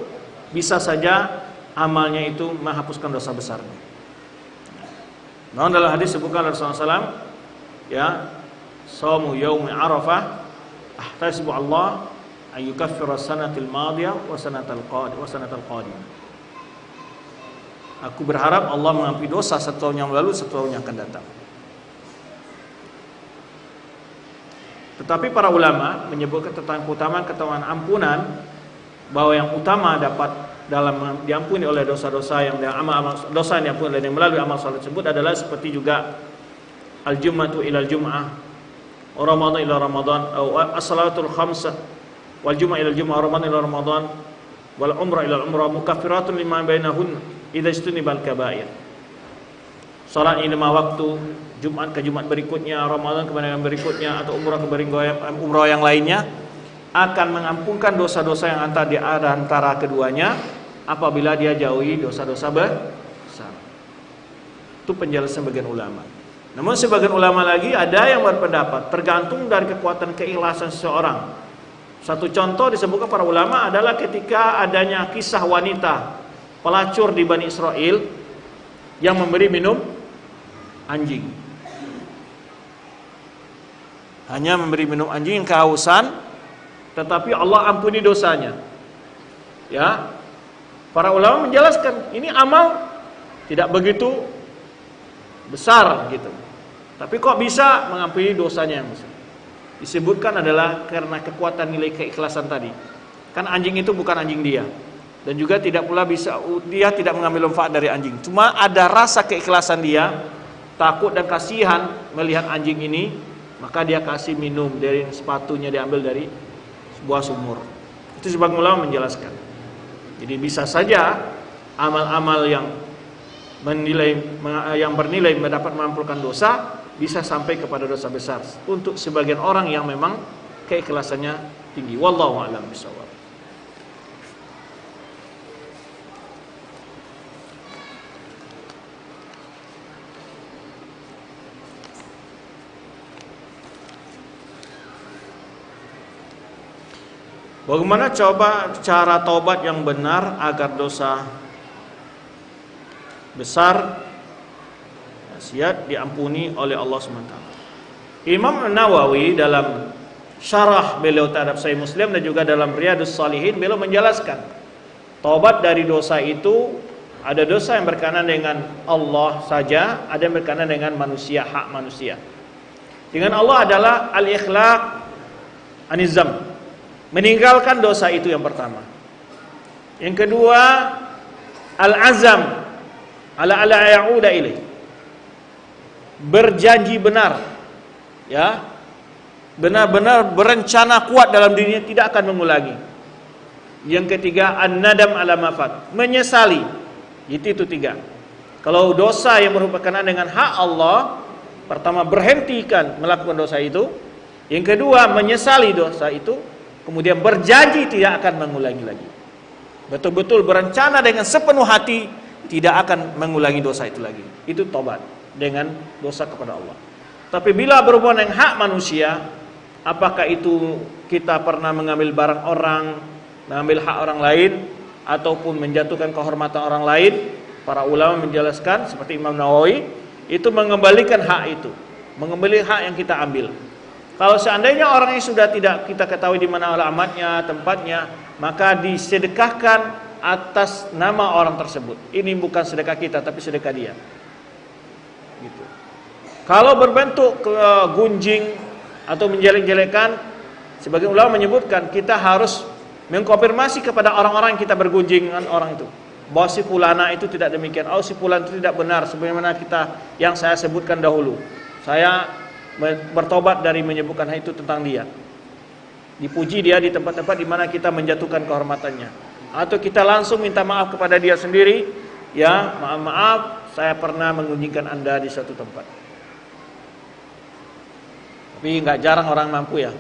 bisa saja amalnya itu menghapuskan dosa besarnya. Nah, dalam hadis disebutkan Rasulullah SAW, ya, shaumu yaumi Arafah ahtasibu Allah ayyukaffira sanatil madiyah wa sanatal qadimah. Aku berharap Allah mengampuni dosa 1 tahun yang lalu, 1 tahun yang akan datang. Tetapi para ulama menyebutkan tentang keutamaan ampunan, bahwa yang utama dapat dalam diampuni oleh dosa-dosa yang dosa yang diampuni oleh melalui amal saleh tersebut adalah seperti juga al-jum'atu ilal jum'ah, Ramadan ila Ramadan, as-salatul khamsah wal jum'ah ilal jum'ah, Ramadan ila Ramadan, wal umrah ila umrah, mukaffiratun lima bainahun idza istunibal kaba'ir. Salat 5 waktu, Jumat ke Jumat berikutnya, Ramadan ke Ramadan berikutnya, atau umrah ke umrah yang lainnya, akan mengampunkan dosa-dosa yang antara keduanya apabila dia jauhi dosa-dosa besar. Itu penjelasan sebagian ulama. Namun sebagian ulama lagi ada yang berpendapat tergantung dari kekuatan keikhlasan seseorang. Satu contoh disebutkan para ulama adalah ketika adanya kisah wanita pelacur di Bani Israel yang memberi minum anjing. Hanya memberi minum anjing yang kehausan, tetapi Allah ampuni dosanya. Ya, para ulama menjelaskan ini amal tidak begitu besar gitu, tapi kok bisa mengampuni dosanya yang besar? Disebutkan adalah karena kekuatan nilai keikhlasan tadi. Kan anjing itu bukan anjing dia, dan juga tidak pula dia tidak mengambil manfaat dari anjing. Cuma ada rasa keikhlasan dia, takut dan kasihan melihat anjing ini, maka dia kasih minum dari sepatunya, diambil dari sebuah sumur. Itu sebagian ulama menjelaskan. Jadi bisa saja amal-amal yang bernilai mendapat mengampunkan dosa bisa sampai kepada dosa besar untuk sebagian orang yang memang keikhlasannya tinggi. Wallahu a'lam bishawab. Bagaimana cara taubat yang benar agar dosa besar maksiat diampuni oleh Allah SWT? Imam Nawawi dalam syarah beliau terhadap Sahih Muslim dan juga dalam Riyadhus Shalihin, beliau menjelaskan taubat dari dosa itu ada dosa yang berkenaan dengan Allah saja, ada yang berkenaan dengan manusia, hak manusia. Dengan Allah adalah al-ikhlaq anizam, meninggalkan dosa itu yang pertama. Yang kedua, al-azam ala ya'uda ilaih, berjanji benar, ya, benar-benar berencana kuat dalam dirinya tidak akan mengulangi. Yang ketiga, an-nadam ala mafat, menyesali. Itu tiga. Kalau dosa yang merupakan dengan hak Allah, pertama berhentikan melakukan dosa itu, yang kedua menyesali dosa itu, kemudian berjanji tidak akan mengulangi lagi. Betul-betul berencana dengan sepenuh hati tidak akan mengulangi dosa itu lagi. Itu tobat dengan dosa kepada Allah. Tapi bila berhubungan dengan hak manusia, apakah itu kita pernah mengambil barang orang, mengambil hak orang lain, ataupun menjatuhkan kehormatan orang lain, para ulama menjelaskan seperti Imam Nawawi, itu mengembalikan hak itu, mengembalikan hak yang kita ambil. Kalau seandainya orang yang sudah tidak kita ketahui di mana alamatnya, tempatnya, maka disedekahkan atas nama orang tersebut. Ini bukan sedekah kita, tapi sedekah dia. Gitu. Kalau berbentuk gunjing atau menjelek-jelekan, sebagian ulama menyebutkan kita harus mengkonfirmasi kepada orang-orang yang kita bergunjing dengan orang itu, bahwa si fulana itu tidak demikian, si fulan itu tidak benar sebagaimana yang saya sebutkan dahulu. Saya bertobat dari menyebutkan hal itu tentang dia. Dipuji dia di tempat-tempat di mana kita menjatuhkan kehormatannya, atau kita langsung minta maaf kepada dia sendiri, ya, maaf saya pernah mengunjingkan Anda di suatu tempat. Tapi nggak jarang orang mampu ya.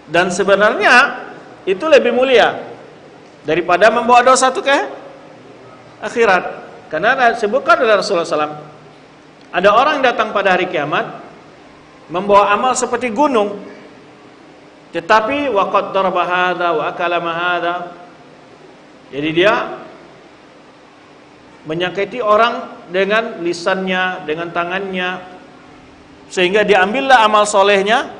Dan sebenarnya itu lebih mulia daripada membawa dosa itu ke akhirat. Karena disebutkan oleh Rasulullah SAW, ada orang yang datang pada hari kiamat membawa amal seperti gunung, tetapi waqad daraba hadza wa akala ma hadza. Jadi dia menyakiti orang dengan lisannya, dengan tangannya, sehingga diambillah amal solehnya.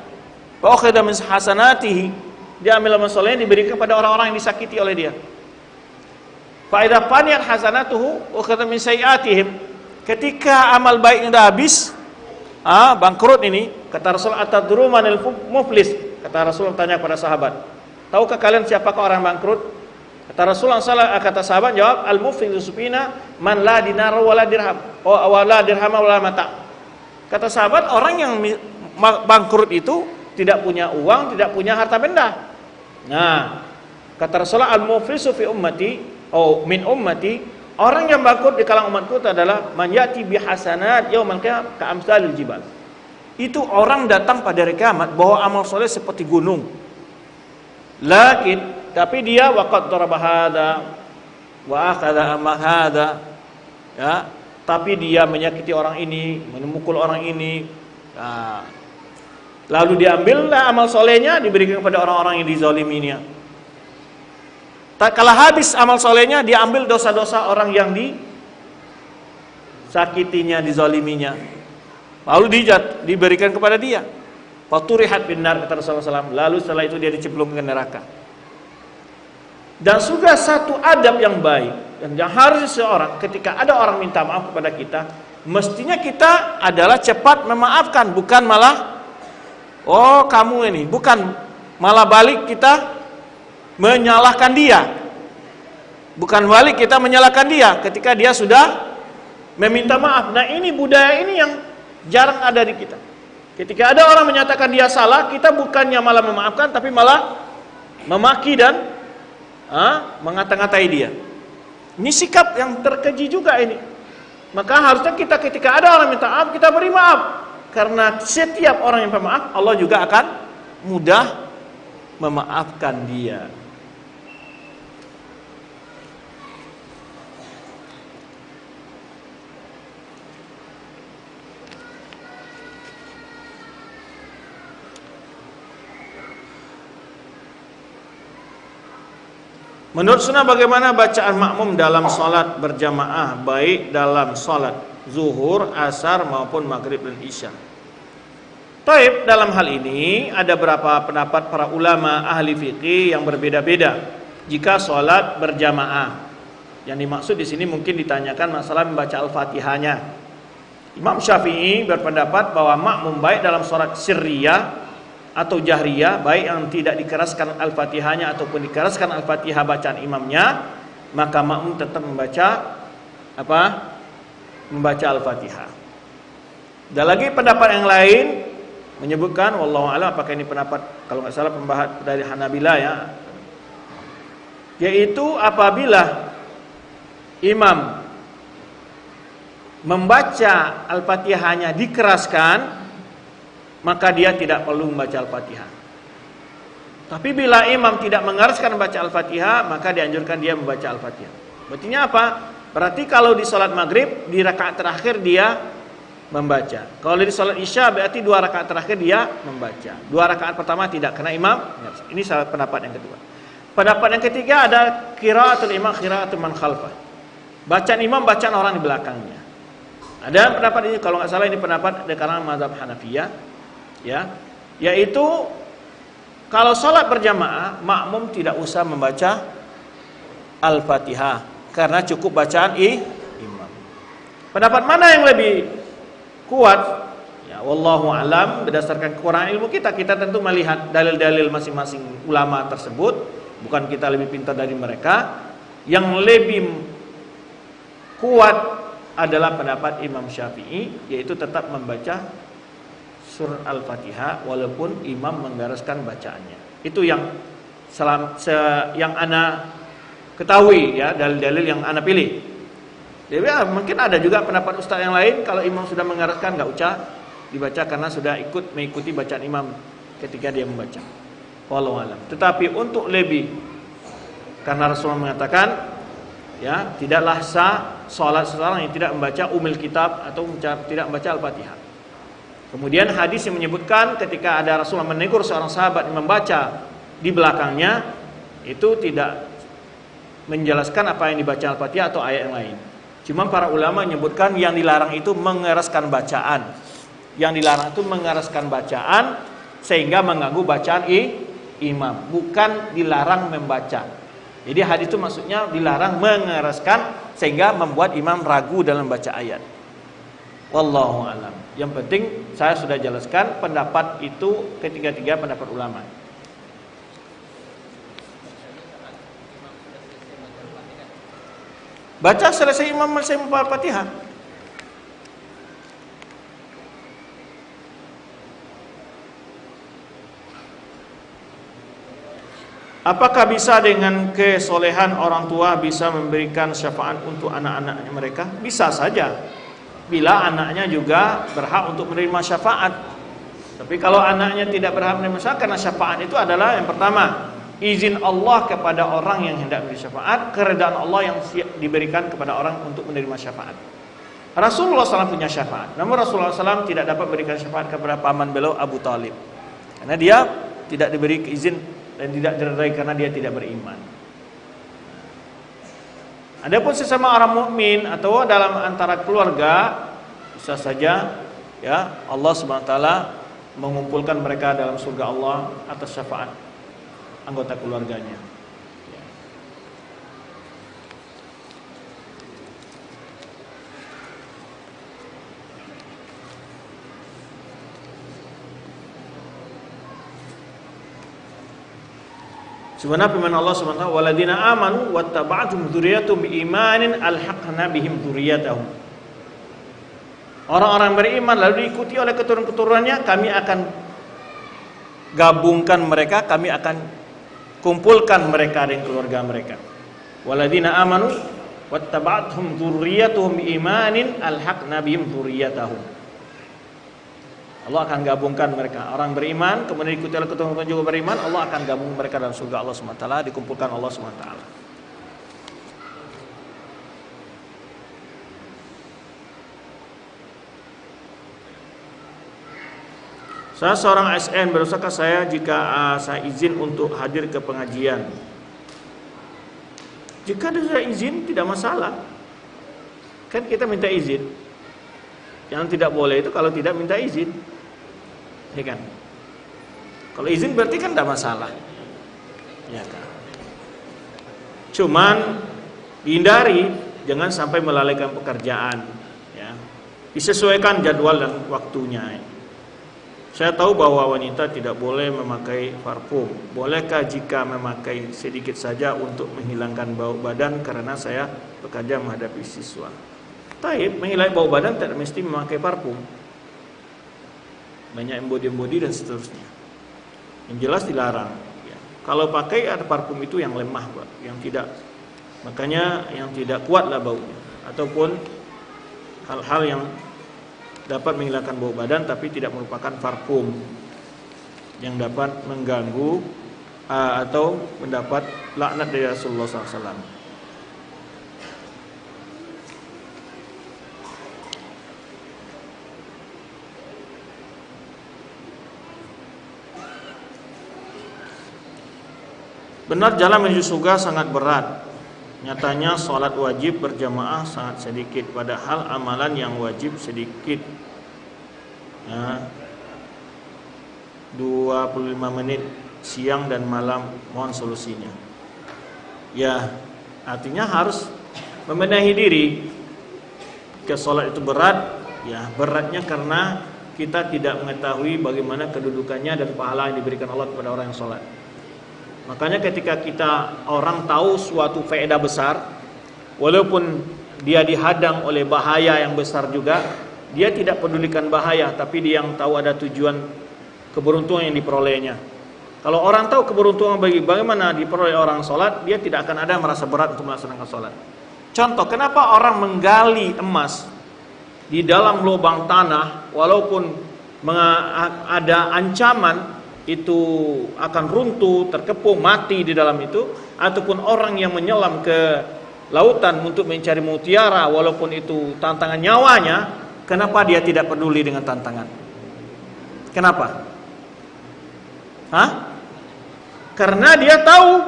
Wa akhadha min hasanatihi, dia ambil amal solehnya diberikan kepada orang-orang yang disakiti oleh dia. Fa idza faniyat hasanatuhu wa akhadha min sayiatihim, ketika amal baiknya sudah habis, bangkrut ini, kata Rasul, atadru manil muflis, kata Rasul tanya kepada sahabat, tahukah kalian siapakah orang bangkrut? Kata Rasulullah SAW, kata sahabat jawab, al muflisu supina man la dinar wala dirham wala dirham wala mata. Kata sahabat, orang yang bangkrut itu tidak punya uang, tidak punya harta benda. Nah, kata Rasulullah, al-muflisu fi ummati min ummati, orang yang bangkrut di kalangan umatku adalah man yati bi hasanat yaumal qiyamah ka amsalil jibal. Itu orang datang pada hari kiamat bawa amal soleh seperti gunung. Tapi dia waqad daraba hadza wa akhadha ma hadza, ya, tapi dia menyakiti orang ini, memukul orang ini. Lalu diambillah amal solehnya diberikan kepada orang-orang yang dizaliminya. Tak kalah habis amal solehnya, diambil dosa-dosa orang yang disakitinya, dizaliminya. Lalu diberikan kepada dia. Faturihat binar, kata Rasulullah SAW. Lalu setelah itu dia dicemplungkan ke neraka. Dan sudah satu adab yang baik dan yang harus seseorang ketika ada orang minta maaf kepada kita, mestinya kita adalah cepat memaafkan, bukan malah kamu ini, bukan malah balik kita menyalahkan dia. Bukan balik kita menyalahkan dia ketika dia sudah meminta maaf. Nah, ini budaya ini yang jarang ada di kita. Ketika ada orang menyatakan dia salah, kita bukannya malah memaafkan, tapi malah memaki dan mengata-ngatai dia. Ini sikap yang terkeji juga ini. Maka harusnya kita ketika ada orang minta maaf, kita beri maaf. Karena setiap orang yang pemaaf, Allah juga akan mudah memaafkan dia. Menurut sunnah bagaimana bacaan makmum dalam salat berjamaah, baik dalam salat zuhur, asar maupun maghrib dan isya? Taib, dalam hal ini ada beberapa pendapat para ulama ahli fikih yang berbeda-beda jika salat berjamaah. Yang dimaksud di sini mungkin ditanyakan masalah membaca Al-Fatihahnya. Imam Syafi'i berpendapat bahwa makmum baik dalam salat sirriyah atau jahriyah, baik yang tidak dikeraskan Al-Fatihahnya ataupun dikeraskan Al-Fatihah bacaan imamnya, maka makmum tetap membaca apa? Membaca Al-Fatihah. Dan lagi pendapat yang lain menyebutkan, wallahu a'lam, apakah ini pendapat kalau nggak salah pembahas dari Hanabilah ya, yaitu apabila imam membaca Al-Fatihahnya dikeraskan, maka dia tidak perlu membaca Al-Fatihah. Tapi bila imam tidak mengeraskan membaca Al-Fatihah, maka dianjurkan dia membaca Al-Fatihah. Berartinya apa? Berarti kalau di salat maghrib, di rakaat terakhir dia membaca. Kalau di salat isya, berarti 2 rakaat terakhir dia membaca. 2 rakaat pertama tidak, karena imam. Ini salah pendapat yang kedua. Pendapat yang ketiga ada qiraatul imam qiraatul man khalfah. Bacaan imam, bacaan orang di belakangnya. Ada pendapat ini, kalau nggak salah ini pendapat dari kalangan mazhab Hanafiyah, ya, yaitu kalau sholat berjamaah makmum tidak usah membaca Al-Fatihah karena cukup bacaan imam. Pendapat mana yang lebih kuat? Ya, wallahu alam, berdasarkan kekurangan ilmu kita tentu melihat dalil-dalil masing-masing ulama tersebut, bukan kita lebih pintar dari mereka. Yang lebih kuat adalah pendapat Imam Syafi'i, yaitu tetap membaca surah Al-Fatihah walaupun imam menggariskan bacaannya. Itu yang yang ana ketahui ya, dalil-dalil yang ana pilih. Jadi ya, mungkin ada juga pendapat ustaz yang lain, kalau imam sudah mengaratkan nggak usah dibaca karena sudah mengikuti bacaan imam ketika dia membaca. Wallahu alam. Tetapi untuk lebih, karena Rasulullah mengatakan, ya, tidaklah sah salat seseorang yang tidak membaca umil kitab atau tidak membaca Al-Fatihah. Kemudian hadis yang menyebutkan ketika ada Rasulullah menegur seorang sahabat yang membaca di belakangnya, itu tidak menjelaskan apa yang dibaca Al-Fatihah atau ayat yang lain. Cuma para ulama menyebutkan yang dilarang itu mengeraskan bacaan. Yang dilarang itu mengeraskan bacaan sehingga mengganggu bacaan imam, bukan dilarang membaca. Jadi hadis itu maksudnya dilarang mengeraskan sehingga membuat imam ragu dalam baca ayat. Wallahu alam. Yang penting saya sudah jelaskan pendapat itu ketiga-tiga pendapat ulama. Baca selesai imam selesai membaca Al-Fatihah. Apakah bisa dengan kesolehan orang tua bisa memberikan syafaat untuk anak-anaknya mereka? Bisa saja, bila anaknya juga berhak untuk menerima syafaat. Tapi kalau anaknya tidak berhak menerima syafaat, karena syafaat itu adalah yang pertama, izin Allah kepada orang yang hendak memberi syafaat, keredaan Allah yang diberikan kepada orang untuk menerima syafaat. Rasulullah SAW punya syafaat, namun Rasulullah SAW tidak dapat memberikan syafaat kepada paman beliau Abu Talib, karena dia tidak diberi izin dan tidak diridai karena dia tidak beriman. Adapun sesama orang mukmin atau dalam antara keluarga, bisa saja ya Allah Subhanahu wa taala mengumpulkan mereka dalam surga Allah atas syafaat anggota keluarganya. Sebenarnya firman Allah Subhanahu wa taala, "Waladina amanu wattaba'atuhum dzurriyyatuhum biimanin alhaqna bihim dzurriyyatahum." Orang-orang beriman lalu diikuti oleh keturunan-keturunannya, kami akan gabungkan mereka, kami akan kumpulkan mereka dengan keluarga mereka. Waladina amanu wattaba'atuhum dzurriyyatuhum biimanin alhaqna bihim dzurriyyatahum. Allah akan gabungkan mereka, orang beriman kemudian diikuti oleh keturunan juga beriman, Allah akan gabung mereka dalam surga Allah SWT, dikumpulkan Allah SWT. Saya seorang ASN, berdosakah saya jika saya izin untuk hadir ke pengajian? Jika ada izin tidak masalah. Kan kita minta izin. Yang tidak boleh itu kalau tidak minta izin. Ya kan? Kalau izin berarti kan tidak masalah. Ya kan? Cuman dihindari jangan sampai melalaikan pekerjaan, ya. Disesuaikan jadwal dan waktunya. Saya tahu bahwa wanita tidak boleh memakai parfum. Bolehkah jika memakai sedikit saja untuk menghilangkan bau badan karena saya bekerja menghadapi siswa? Taib, menghilangkan bau badan tidak mesti memakai parfum. Banyak embodi dan seterusnya. Yang jelas dilarang. Ya. Kalau pakai ada parfum itu yang lemah, Pak, yang tidak, makanya yang tidak kuatlah baunya, ataupun hal-hal yang dapat menghilangkan bau badan tapi tidak merupakan parfum yang dapat mengganggu atau mendapat laknat dari Rasulullah SAW. Benar jalan menuju surga sangat berat. Nyatanya sholat wajib berjamaah sangat sedikit, padahal amalan yang wajib sedikit. Ya, 25 menit siang dan malam, mohon solusinya. Ya, artinya harus membenahi diri. Jika sholat itu berat, ya beratnya karena kita tidak mengetahui bagaimana kedudukannya dan pahala yang diberikan Allah kepada orang yang sholat. Makanya ketika orang tahu suatu faedah besar, walaupun dia dihadang oleh bahaya yang besar juga, dia tidak pedulikan bahaya, tapi dia yang tahu ada tujuan keberuntungan yang diperolehnya. Kalau orang tahu keberuntungan bagaimana diperoleh orang sholat, dia tidak akan ada merasa berat untuk melaksanakan sholat. Contoh, kenapa orang menggali emas di dalam lubang tanah, walaupun ada ancaman itu akan runtuh, terkepung, mati di dalam itu, ataupun orang yang menyelam ke lautan untuk mencari mutiara, walaupun itu tantangan nyawanya, kenapa dia tidak peduli dengan tantangan? Kenapa? Karena dia tahu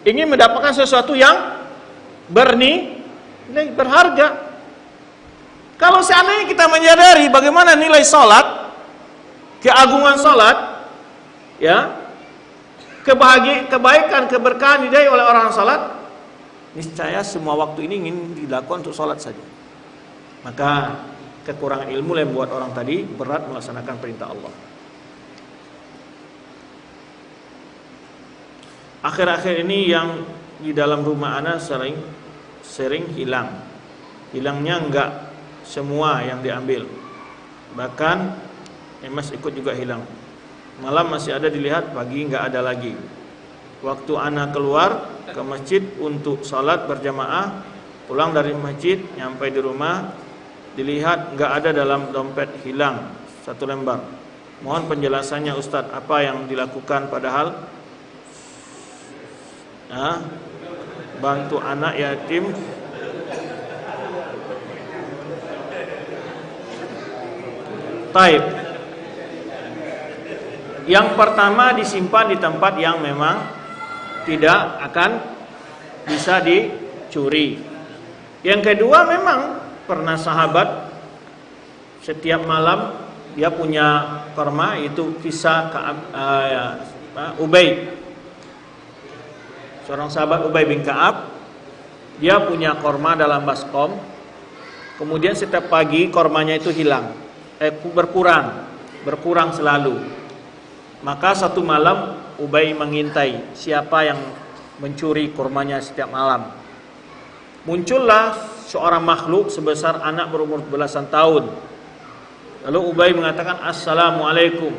ingin mendapatkan sesuatu yang bernilai, berharga. Kalau seandainya kita menyadari bagaimana nilai salat, keagungan salat, ya, kebaikan, keberkahan didai oleh orang salat, niscaya semua waktu ini ingin dilakukan untuk salat saja. Maka kekurangan ilmu yang membuat orang tadi berat melaksanakan perintah Allah. Akhir-akhir ini yang di dalam rumah ana sering hilang. Hilangnya enggak semua yang diambil, bahkan emas ikut juga hilang. Malam masih ada dilihat, pagi enggak ada lagi. Waktu anak keluar ke masjid untuk salat berjamaah, pulang dari masjid nyampe di rumah, dilihat enggak ada dalam dompet, hilang 1 lembar. Mohon penjelasannya Ustadz, apa yang dilakukan padahal bantu anak yatim. Taib. Yang pertama, disimpan di tempat yang memang tidak akan bisa dicuri. Yang kedua, memang pernah sahabat setiap malam dia punya korma, itu kisah Ubay. Seorang sahabat Ubay bin Ka'ab, dia punya korma dalam baskom. Kemudian setiap pagi kormanya itu hilang, berkurang selalu. Maka satu malam Ubay mengintai siapa yang mencuri kurmanya setiap malam. Muncullah seorang makhluk sebesar anak berumur belasan tahun. Lalu Ubay mengatakan, "Assalamualaikum."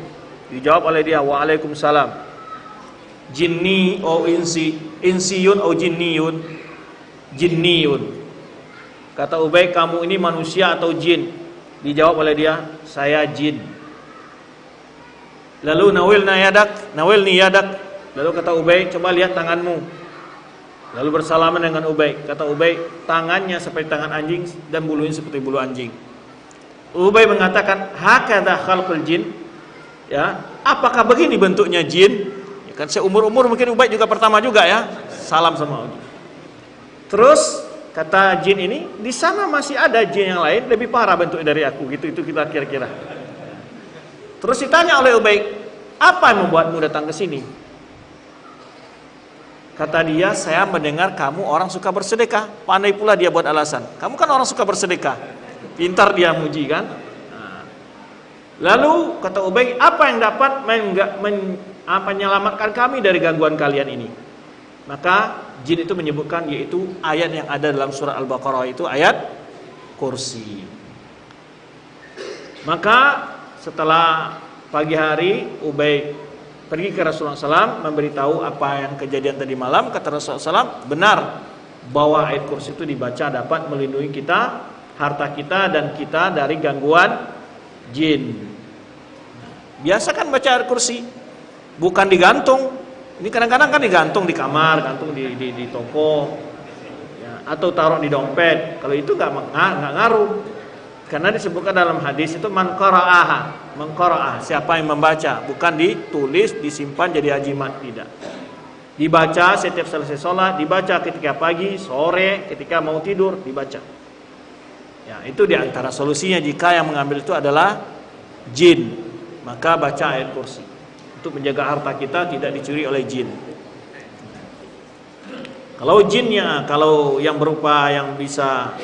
Dijawab oleh dia, "Waalaikumsalam." Jinni atau insiyun atau jinniyun? Jinniyun. Kata Ubay, "Kamu ini manusia atau jin?" Dijawab oleh dia, "Saya jin." Lalu nawilni yadak. Lalu kata Ubay, "Coba lihat tanganmu." Lalu bersalaman dengan Ubay. Kata Ubay, "Tangannya seperti tangan anjing dan bulunya seperti bulu anjing." Ubay mengatakan, "Hakadha khalqul jin." Ya, apakah begini bentuknya jin? Ya kan seumur-umur mungkin Ubay juga pertama juga ya. Salam sama Ubay. Terus kata jin ini, di sana masih ada jin yang lain lebih parah bentuknya dari aku, gitu itu kita kira-kira. Terus ditanya oleh Ubay, apa yang membuatmu datang ke sini? Kata dia, saya mendengar kamu orang suka bersedekah. Pandai pula dia buat alasan. Kamu kan orang suka bersedekah. Pintar dia muji kan? Nah. Lalu kata Ubay, apa yang dapat menyelamatkan kami dari gangguan kalian ini? Maka jin itu menyebutkan, yaitu ayat yang ada dalam surah Al-Baqarah, itu ayat kursi. Maka setelah pagi hari, Ubay pergi ke Rasulullah SAW, memberitahu apa yang kejadian tadi malam. Kata Rasulullah SAW, benar bahwa ayat kursi itu dibaca dapat melindungi kita, harta kita dan kita dari gangguan jin. Biasa kan baca ayat kursi, bukan digantung. Ini kadang-kadang kan digantung di kamar, gantung di toko, ya, atau taruh di dompet. Kalau itu nggak ngaruh, karena disebutkan dalam hadis itu man qara'ah, siapa yang membaca, bukan ditulis disimpan jadi ajimat, tidak. Dibaca setiap selesai sholat, dibaca ketika pagi, sore, ketika mau tidur dibaca. Ya, itu diantara solusinya jika yang mengambil itu adalah jin, maka baca ayat kursi untuk menjaga harta kita tidak dicuri oleh jin. Kalau jinnya, kalau yang berupa yang bisa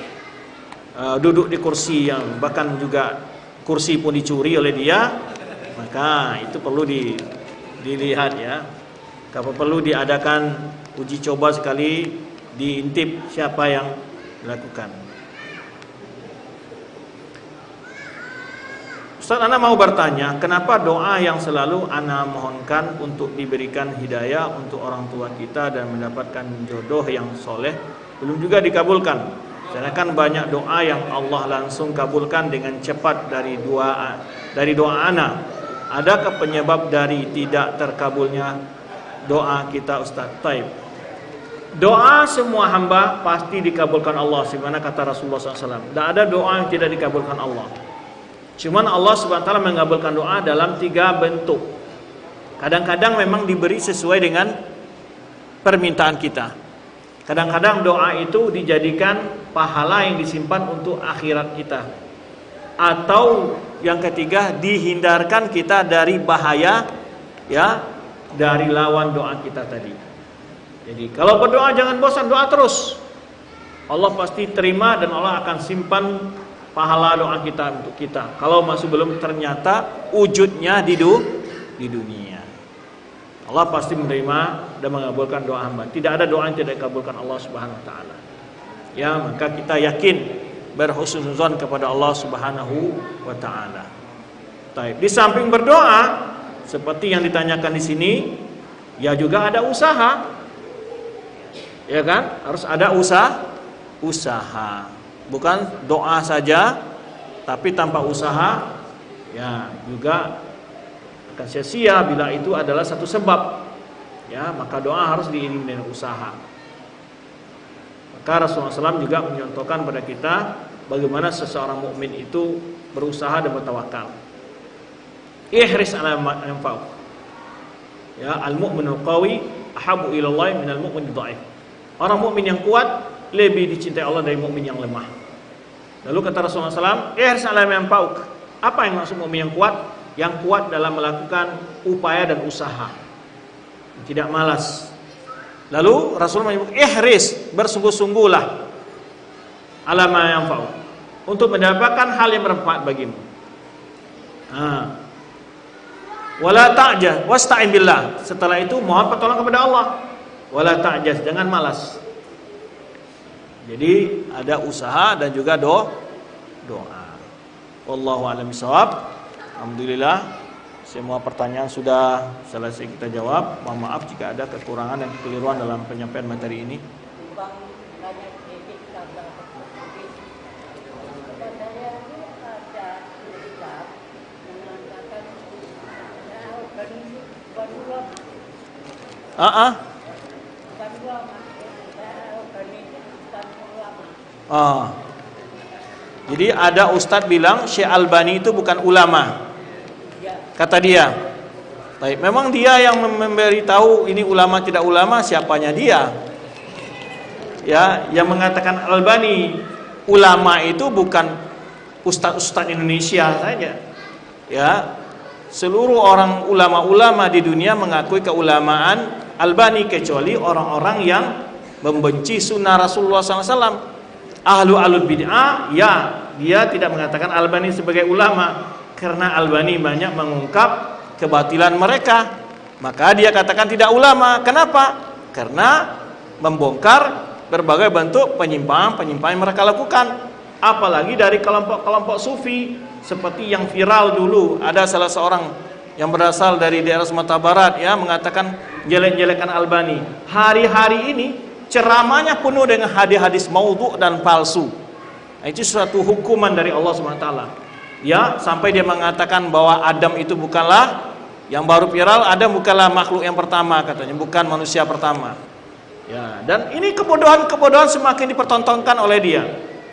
duduk di kursi yang bahkan juga kursi pun dicuri oleh dia, maka itu perlu dilihat ya. Kalau perlu diadakan uji coba sekali, diintip siapa yang melakukan. Ustaz, ana mau bertanya, kenapa doa yang selalu ana mohonkan untuk diberikan hidayah untuk orang tua kita dan mendapatkan jodoh yang soleh belum juga dikabulkan? Sedangkan banyak doa yang Allah langsung kabulkan dengan cepat dari doa ana. Adakah penyebab dari tidak terkabulnya doa kita, Ustaz? Taib. Doa semua hamba pasti dikabulkan Allah, sebagaimana kata Rasulullah SAW. Tidak ada doa yang tidak dikabulkan Allah. Cuman Allah SWT mengabulkan doa dalam 3 bentuk. Kadang-kadang memang diberi sesuai dengan permintaan kita. Kadang-kadang doa itu dijadikan pahala yang disimpan untuk akhirat kita. Atau yang ketiga, dihindarkan kita dari bahaya, ya, dari lawan doa kita tadi. Jadi kalau berdoa jangan bosan, doa terus. Allah pasti terima dan Allah akan simpan pahala doa kita untuk kita. Kalau masih belum ternyata wujudnya di dunia, Allah pasti menerima dan mengabulkan doa hamba. Tidak ada doa yang tidak dikabulkan Allah Subhanahu wa taala. Ya, maka kita yakin berhusnuzon kepada Allah Subhanahu wa taala. Baik, di samping berdoa seperti yang ditanyakan di sini, ya juga ada usaha. Ya kan? Harus ada usaha. Bukan doa saja tapi tanpa usaha, ya juga akan sia-sia bila itu adalah satu sebab. Ya, maka doa harus diiringi dengan usaha. Maka Rasulullah SAW juga menyontohkan pada kita bagaimana seseorang mukmin itu berusaha dan bertawakal. Ihris ala yanfa'u. Ya, al-mu'minul qawi ahabbu ila Allah minal mu'minid dha'if. Orang mukmin yang kuat lebih dicintai Allah dari mukmin yang lemah. Lalu kata Rasulullah SAW, ihris ala yanfa'uk. Apa yang maksud mukmin yang kuat? Yang kuat dalam melakukan upaya dan usaha, tidak malas. Lalu Rasulullah menyebut ihris, bersungguh-sungguhlah ala ma yanfa'uk, untuk mendapatkan hal yang bermanfaat bagimu. Wala ta'jaz wasta'in billah. Setelah itu mohon pertolongan kepada Allah. Wala ta'jaz, jangan malas. Jadi ada usaha dan juga doa. Wallahu a'lam bishawab. Alhamdulillah semua pertanyaan sudah selesai kita jawab. Mohon maaf jika ada kekurangan dan kekeliruan dalam penyampaian materi ini. Jadi ada ustadz bilang Syekh Albani itu bukan ulama, kata dia. Baik, memang dia yang memberitahu ini ulama tidak ulama, siapanya dia? ya yang mengatakan Albani ulama itu bukan ustaz-ustaz Indonesia saja. Ya, seluruh orang ulama-ulama di dunia mengakui keulamaan Albani kecuali orang-orang yang membenci sunnah Rasulullah SAW. Ahlul bid'ah, ya, dia tidak mengatakan Albani sebagai ulama karena Albani banyak mengungkap kebatilan mereka. Maka dia katakan tidak ulama. Kenapa? Karena membongkar berbagai bentuk penyimpangan yang mereka lakukan. Apalagi dari kelompok-kelompok sufi seperti yang viral dulu, ada salah seorang yang berasal dari daerah Sumatera Barat ya mengatakan jelek-jelekan Albani. Hari-hari ini ceramahnya penuh dengan hadis-hadis maudhu dan palsu. Nah, itu suatu hukuman dari Allah SWT. Ya, sampai dia mengatakan bahwa Adam itu bukanlah yang baru viral, Adam bukanlah makhluk yang pertama katanya, bukan manusia pertama. Ya, dan ini kebodohan semakin dipertontonkan oleh dia.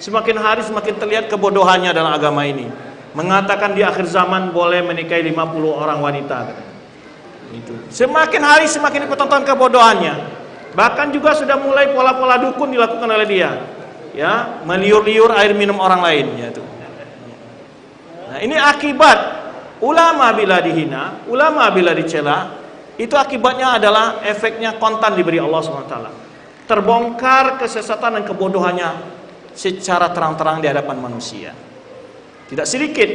Semakin hari semakin terlihat kebodohannya dalam agama ini. Mengatakan di akhir zaman boleh menikahi 50 orang wanita katanya. Itu. Semakin hari semakin dipertontonkan kebodohannya. Bahkan juga sudah mulai pola-pola dukun dilakukan oleh dia. Ya, meliur-liur air minum orang lain ya itu. Nah, ini akibat ulama bila dihina, ulama bila dicela, itu akibatnya adalah efeknya kontan diberi Allah SWT. Terbongkar kesesatan dan kebodohannya secara terang-terang di hadapan manusia. Tidak sedikit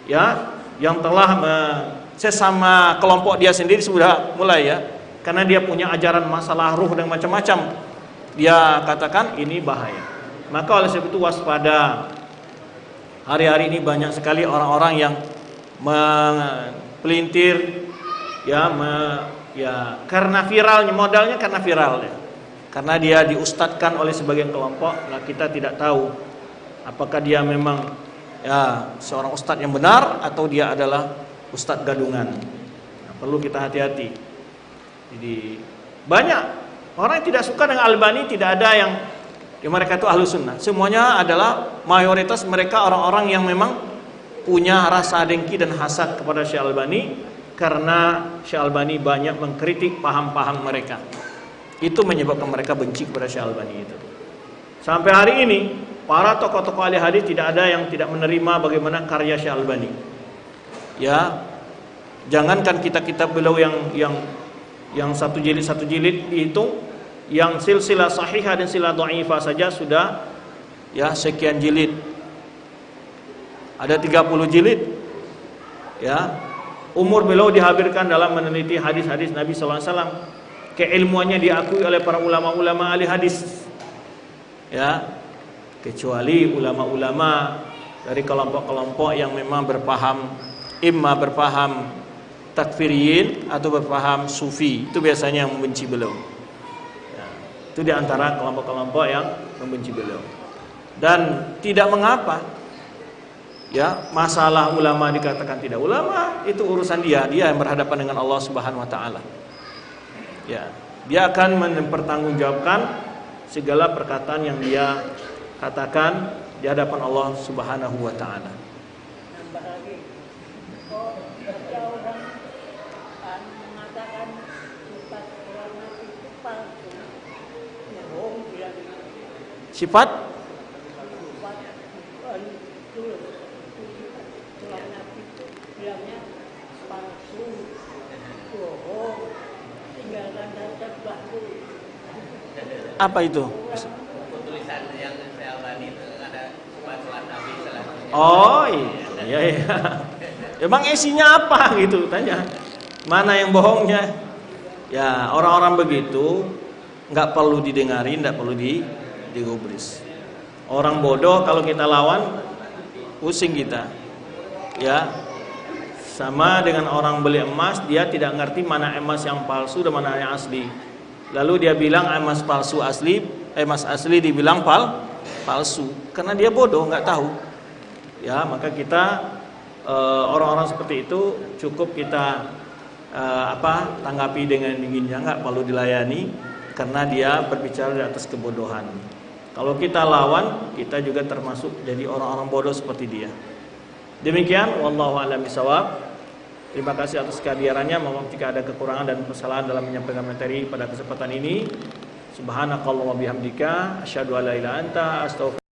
ya yang telah sesama kelompok dia sendiri sudah mulai ya, karena dia punya ajaran masalah ruh dan macam-macam. Dia katakan ini bahaya. Maka oleh sebab itu waspada. Hari-hari ini banyak sekali orang-orang yang pelintir ya karena viralnya, modalnya karena viral ya. Karena dia diustadkan oleh sebagian kelompok. Nah, kita tidak tahu apakah dia memang ya seorang ustadz yang benar atau dia adalah ustadz gadungan. Nah, perlu kita hati-hati. Jadi banyak orang yang tidak suka dengan Albani, tidak ada yang mereka itu ahlu sunnah. Semuanya adalah mayoritas mereka orang-orang yang memang punya rasa dengki dan hasad kepada Syekh Albani karena Syekh Albani banyak mengkritik paham-paham mereka. Itu menyebabkan mereka benci kepada Syekh Albani itu. Sampai hari ini para tokoh-tokoh ahli hadis tidak ada yang tidak menerima bagaimana karya Syekh Albani. Ya, jangankan kitab-kitab beliau yang satu jilid dihitung, yang silsilah sahihah dan silsilah dhaifah saja sudah ya sekian jilid. Ada 30 jilid. Ya. Umur beliau dihabiskan dalam meneliti hadis-hadis Nabi sallallahu alaihi wasallam. Keilmuannya diakui oleh para ulama-ulama ahli hadis. Ya. Kecuali ulama-ulama dari kelompok-kelompok yang memang berpaham takfiriyin atau berpaham sufi. Itu biasanya yang membenci beliau. Ya. Itu di antara kelompok-kelompok yang membenci beliau. Dan tidak mengapa. Ya, masalah ulama dikatakan tidak ulama, itu urusan dia yang berhadapan dengan Allah Subhanahu wa taala. Ya, dia akan mempertanggungjawabkan segala perkataan yang dia katakan di hadapan Allah Subhanahu wa taala. Sifat apa itu? Tulisan yang Syekh Albani itu ada sifat Nabi sallallahu. Oh iya. Emang isinya apa gitu tanya. Mana yang bohongnya? Ya, orang-orang begitu nggak perlu didengarin, nggak perlu digubris. Orang bodoh kalau kita lawan pusing kita. Ya. Sama dengan orang beli emas, dia tidak ngerti mana emas yang palsu dan mana yang asli. Lalu dia bilang emas palsu asli, emas asli dibilang palsu, karena dia bodoh, nggak tahu. Ya, maka kita orang-orang seperti itu cukup kita tanggapi dengan dinginnya, nggak perlu dilayani, karena dia berbicara di atas kebodohan. Kalau kita lawan, kita juga termasuk jadi orang-orang bodoh seperti dia. Demikian, wallahu a'lam bishawab. Terima kasih atas kehadirannya. Mohon jika ada kekurangan dan kesalahan dalam menyampaikan materi pada kesempatan ini. Subhanakallahumma bihamdika asyhadu an la ilaha illa anta astaghfiruka